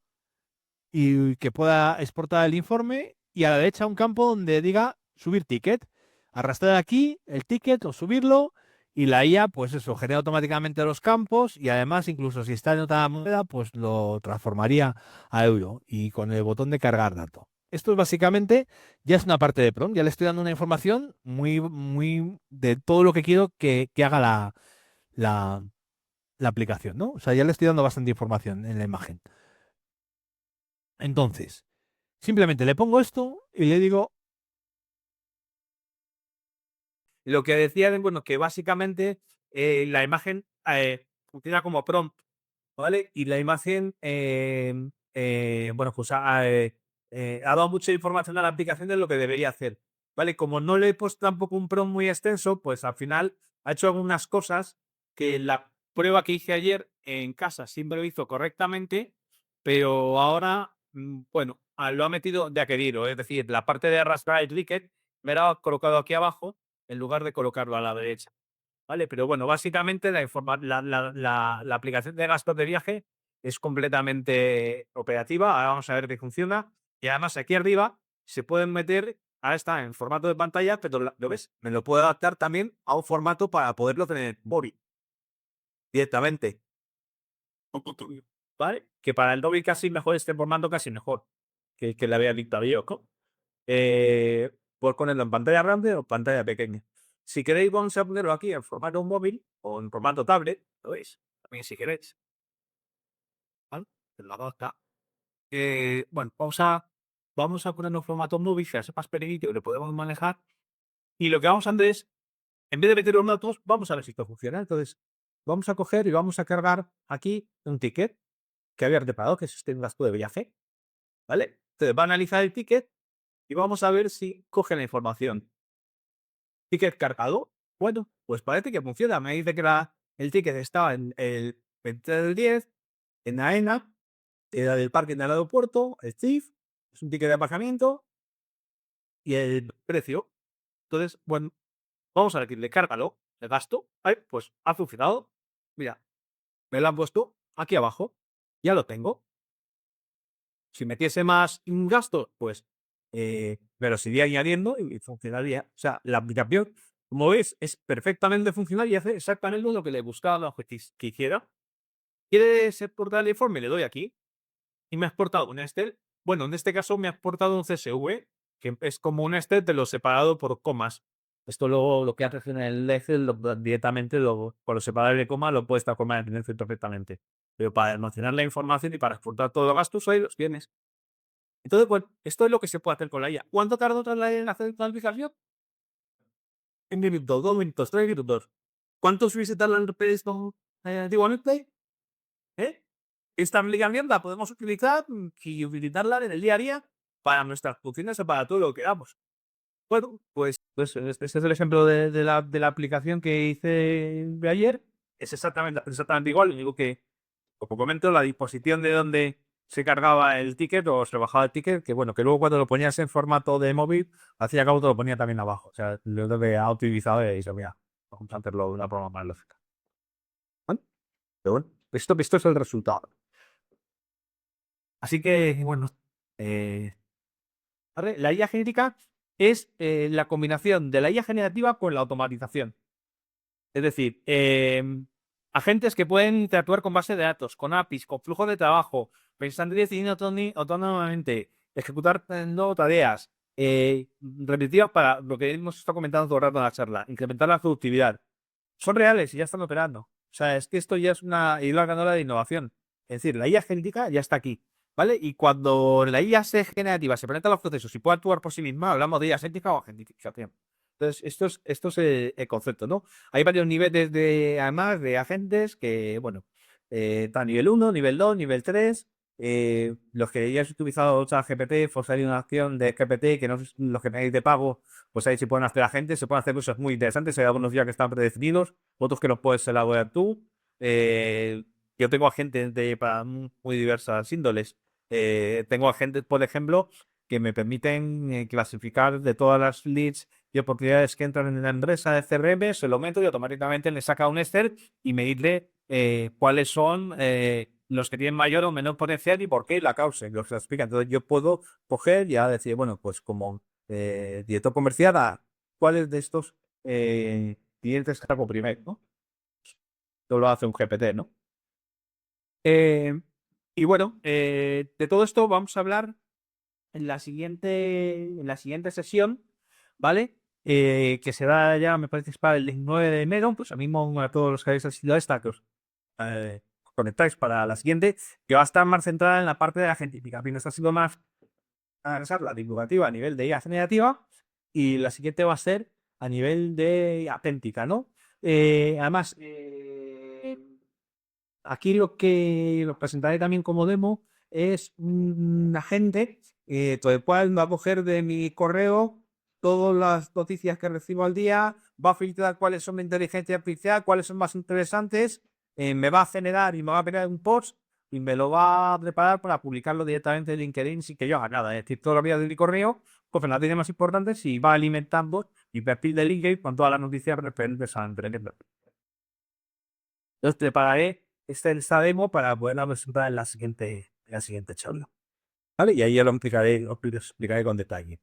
y que pueda exportar el informe y a la derecha un campo donde diga subir ticket. Arrastrar aquí el ticket o subirlo y la IA, pues eso, genera automáticamente los campos y además incluso si está en otra moneda, pues lo transformaría a euro y con el botón de cargar dato. Esto es básicamente, ya es una parte de prompt, ya le estoy dando una información muy de todo lo que quiero que haga la, la aplicación, ¿no? O sea, ya le estoy dando bastante información en la imagen. Entonces, simplemente le pongo esto y le digo, Lo que decía, bueno, que básicamente la imagen funciona como prompt, ¿vale? Y la imagen, bueno, pues ha dado mucha información a la aplicación de lo que debería hacer, ¿vale? Como no le he puesto tampoco un prompt muy extenso, pues al final ha hecho algunas cosas que la prueba que hice ayer en casa siempre lo hizo correctamente, pero ahora, bueno, lo ha metido de a querido, es decir, la parte de arrastrar el ticket me la ha colocado aquí abajo en lugar de colocarlo a la derecha. ¿Vale? Pero bueno, básicamente la aplicación de gastos de viaje es completamente operativa. Ahora vamos a ver que funciona. Y además aquí arriba se pueden meter, ahora está en formato de pantalla, pero ¿lo ves? Me lo puedo adaptar también a un formato para poderlo tener en móvil directamente. ¿Vale? Que para el móvil casi mejor este formato, casi mejor que le había dictado yo. Puedes ponerlo en pantalla grande o pantalla pequeña. Si queréis, vamos a ponerlo aquí en formato móvil o en formato tablet, lo veis, también si queréis, ¿vale? En la dos está. Bueno, vamos a ponerlo en formato móvil, que sea más pequeñito y lo podemos manejar. Y lo que vamos a hacer es, en vez de meter los datos, vamos a ver si esto funciona. Entonces, vamos a coger y vamos a cargar aquí un ticket que había preparado, que es este gasto de viaje, ¿vale? Entonces, va a analizar el ticket y vamos a ver si coge la información. Ticket cargado. Bueno, pues parece que funciona. Me dice que el ticket estaba en el 20 del 10, en AENA, era del parque del aeropuerto, el CIF, es un ticket de aparcamiento y el precio. Entonces, bueno, vamos a decirle, cárgalo, el gasto. Ay, pues ha funcionado. Mira, me lo han puesto aquí abajo. Ya lo tengo. Si metiese más gasto, pues me lo seguiría añadiendo y funcionaría. O sea, la aplicación, como ves, es perfectamente funcional y hace exactamente lo que le buscaba lo que hiciera. ¿Quieres exportar el informe? Le doy aquí y me ha exportado un Excel. Bueno, en este caso me ha exportado un CSV, que es como un Excel de lo separado por comas. Esto luego lo que haces en el Excel directamente, con los separadores de coma, lo puedes transformar en Excel perfectamente. Pero para almacenar la información y para exportar todos los gastos, ahí los tienes. Entonces, pues, esto es lo que se puede hacer con la IA. ¿Cuánto tardó la IA en hacer la aplicación? Un minuto, 2 minutos, 3 minutos. ¿Cuántos hubiese tardado en hacer esto antiguamente? ¿Eh? Esta aplicación la podemos utilizar y utilizarla en el día a día para nuestras funciones o para todo lo que queramos. Bueno, pues este es el ejemplo de la aplicación que hice de ayer. Es exactamente igual. Lo único que, como comento, la disposición de donde se cargaba el ticket o se bajaba el ticket, que bueno, que luego cuando lo ponías en formato de móvil, al fin y al cabo te lo ponía también abajo. O sea, lo que ha utilizado y dice, mira, vamos a hacerlo de una forma más lógica. ¿Vale? Pero bueno, esto es el resultado. Así que, bueno, eh, ¿vale? La IA genética es la combinación de la IA generativa con la automatización. Es decir, agentes que pueden interactuar con base de datos, con APIs, con flujo de trabajo, pensando y decidiendo autónomamente, ejecutando tareas repetitivas para lo que hemos estado comentando todo el rato en la charla, incrementar la productividad. Son reales y ya están operando. O sea, es que esto ya es una isla ganadora de innovación. Es decir, la IA genética ya está aquí, ¿vale? Y cuando la IA es generativa, se presenta a los procesos y puede actuar por sí misma, hablamos de IA genética o agentificación. Entonces, esto es el concepto, ¿no? Hay varios niveles además, de agentes que, bueno, está nivel 1, nivel 2, nivel 3. Los que ya has utilizado ChatGPT, pues hay una acción de GPT que no es los que tenéis de pago, pues ahí se pueden hacer agentes, se pueden hacer cosas muy interesantes. Hay algunos ya que están predefinidos, otros que los puedes elaborar tú. Yo tengo agentes para muy diversas índoles. Tengo agentes, por ejemplo, que me permiten clasificar de todas las leads y oportunidades que entran en la empresa de CRM, se lo meto y automáticamente le saca un Excel y medirle cuáles son los que tienen mayor o menor potencial y por qué la causa, y los explica. Entonces yo puedo coger y ya decir, bueno, pues como director comercial, a cuáles de estos clientes saco primero, ¿no? Esto lo hace un GPT, ¿no? Eh, y bueno, de todo esto vamos a hablar en la siguiente sesión, ¿vale? Que será ya, me parece, para el 19 de enero. Pues a mismo a todos los que habéis asistido a esta, que os conectáis para la siguiente, que va a estar más centrada en la parte de la gentificación. Esta ha sido más la divulgativa a nivel de IA generativa y la siguiente va a ser a nivel de auténtica, ¿no? Además, aquí lo que lo presentaré también como demo es un agente todo el cual va a coger de mi correo todas las noticias que recibo al día, va a filtrar cuáles son de inteligencia artificial, cuáles son más interesantes, me va a generar y me va a pegar un post y me lo va a preparar para publicarlo directamente en LinkedIn sin que yo haga nada. Es decir, todos los días de mi correo, pues las noticias más importantes y va alimentando mi perfil de LinkedIn con todas las noticias referentes a emprender. Entonces prepararé esta demo para poderla presentar en la siguiente charla. ¿Vale? Y ahí ya lo explicaré con detalle.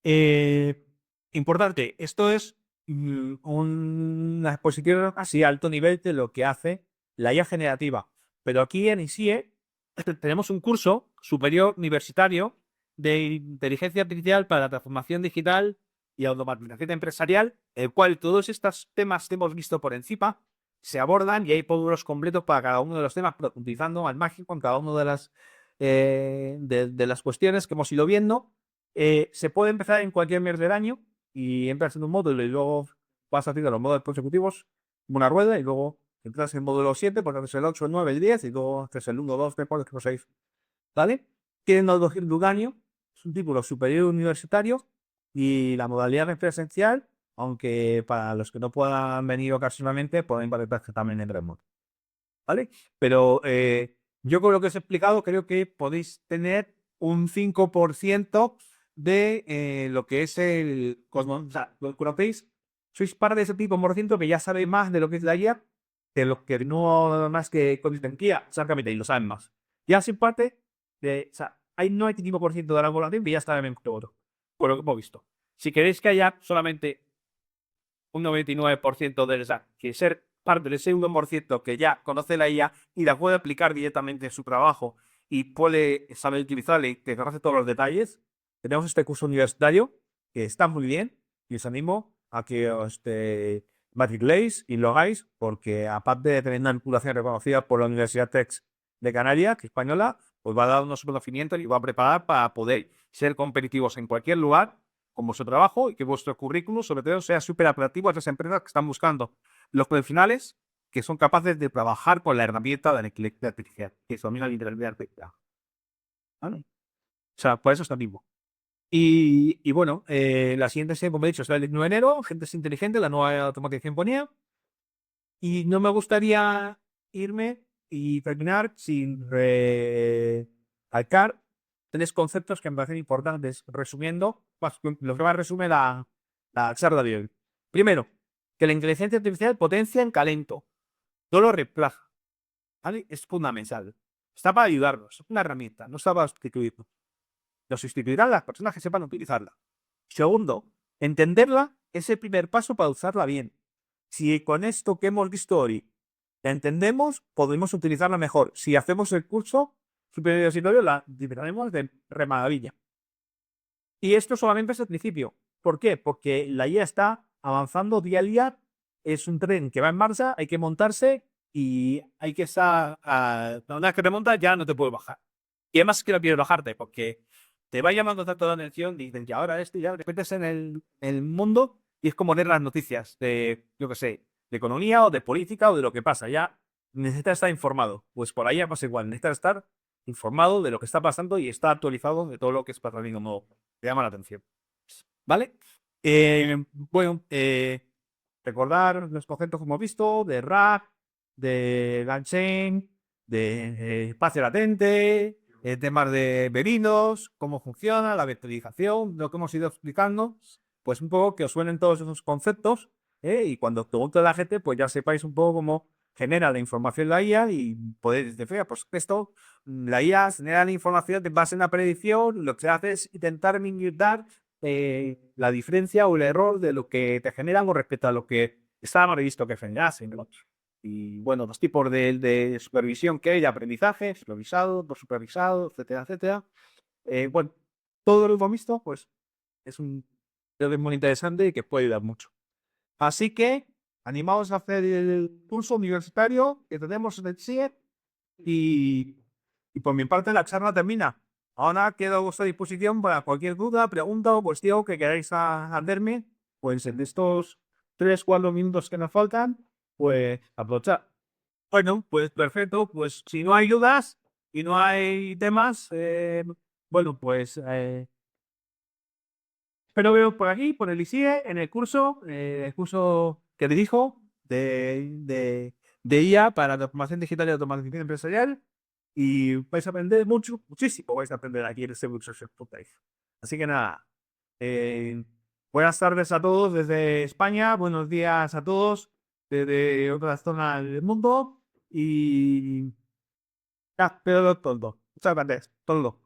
Eh, Importante, esto es una exposición así a alto nivel de lo que hace la IA generativa. Pero aquí en ISIE tenemos un curso superior universitario de inteligencia artificial para la transformación digital y automatización empresarial, el cual todos estos temas que hemos visto por encima se abordan y hay módulos completos para cada uno de los temas, utilizando al mágico en cada una de las cuestiones que hemos ido viendo. Se puede empezar en cualquier mes del año y entras en un módulo y luego vas haciendo los módulos consecutivos, una rueda, y luego entras en el módulo 7, pues haces el 8, el 9, el 10, y luego haces el 1, 2, 3, 4, 5, 6. ¿Vale? Tienen el año, es un título superior universitario y la modalidad es presencial, aunque para los que no puedan venir ocasionalmente pueden conectarse también en remoto. ¿Vale? Pero yo con lo que os he explicado creo que podéis tener un 5% de lo que es el Cosmos. O sea, ¿lo conocéis? Sois parte de ese tipo por ciento que ya sabe más de lo que es la IA, de los que no más que con IA, exactamente, y lo saben más. Ya soy parte o sea, hay 95% de la población que ya está en voto, por lo que hemos visto. Si queréis que haya solamente un 99% de que ser parte de ese 1% que ya conoce la IA y la puede aplicar directamente en su trabajo y puede saber utilizarla y que conoce todos los detalles. Tenemos este curso universitario que está muy bien y os animo a que os matriculéis y lo hagáis, porque aparte de tener una titulación reconocida por la Universidad Tech de Canarias, que es española, os va a dar unos conocimientos y os va a preparar para poder ser competitivos en cualquier lugar con vuestro trabajo y que vuestro currículum, sobre todo, sea súper atractivo a esas empresas que están buscando los profesionales que son capaces de trabajar con la herramienta de la inteligencia artificial, que domina la inteligencia artificial. ¿Vale? O sea, por eso está vivo. Y bueno, la siguiente sesión, como he dicho, será el 9 de enero, Gente Inteligente, la nueva automatización ponía. Y no me gustaría irme y terminar sin recalcar tres conceptos que me parecen importantes, resumiendo, lo que más resume la charla de hoy. Primero, que la inteligencia artificial potencia en talento, no lo reemplaza. ¿Vale? Es fundamental. Está para ayudarnos, es una herramienta, no está para sustituirnos. Lo sustituirán las personas que sepan utilizarla. Segundo, entenderla es el primer paso para usarla bien. Si con esto que hemos visto hoy la entendemos, podemos utilizarla mejor. Si hacemos el curso superior universitario, la disfrutaremos de maravilla. Y esto solamente es el principio. ¿Por qué? Porque la IA está avanzando día a día. Es un tren que va en marcha, hay que montarse y hay que estar. Una vez que te montas, ya no te puedes bajar. Y además es que no quieres bajarte porque te va llamando tanto la atención, dicen que ahora esto, y ya de repente en el mundo y es como leer las noticias de, yo qué sé, de economía o de política o de lo que pasa. Ya necesitas estar informado. Pues por ahí ya pasa igual, necesitas estar informado de lo que está pasando y está actualizado de todo lo que es pasando nuevo. Te llama la atención. ¿Vale? Bueno, recordar los conceptos que hemos visto de RAG, de LangChain, de espacio latente, temas de verinos, cómo funciona, la vectorización, lo que hemos ido explicando, pues un poco que os suenen todos esos conceptos, y cuando os pregunte la gente, pues ya sepáis un poco cómo genera la información la IA y podéis decir, por supuesto, la IA genera la información de base en la predicción, lo que se hace es intentar minimizar la diferencia o el error de lo que te generan con respecto a lo que estaba previsto que generasen, ¿no? Y bueno, los tipos de supervisión que hay, de aprendizaje, supervisado, no supervisado, etcétera, etcétera. Bueno, todo lo que hemos visto, pues es un tema muy interesante y que puede ayudar mucho. Así que, animados a hacer el curso universitario que tenemos en el CIE y por mi parte la charla termina. Ahora quedo a vuestra disposición para cualquier duda, pregunta o cuestión que queráis hacerme, pues en estos 3-4 minutos que nos faltan, pues aprovechar. Bueno, pues perfecto, pues si no hay dudas y no hay temas, bueno, pues espero veros por aquí, por el ICIE, en el curso que dirijo de IA para la formación digital y automatización empresarial. Y vais a aprender mucho, muchísimo vais a aprender aquí en este curso. Así que nada, eh, buenas tardes a todos desde España, buenos días a todos desde otras zonas del mundo y ya, pero todo. Muchas gracias, todo.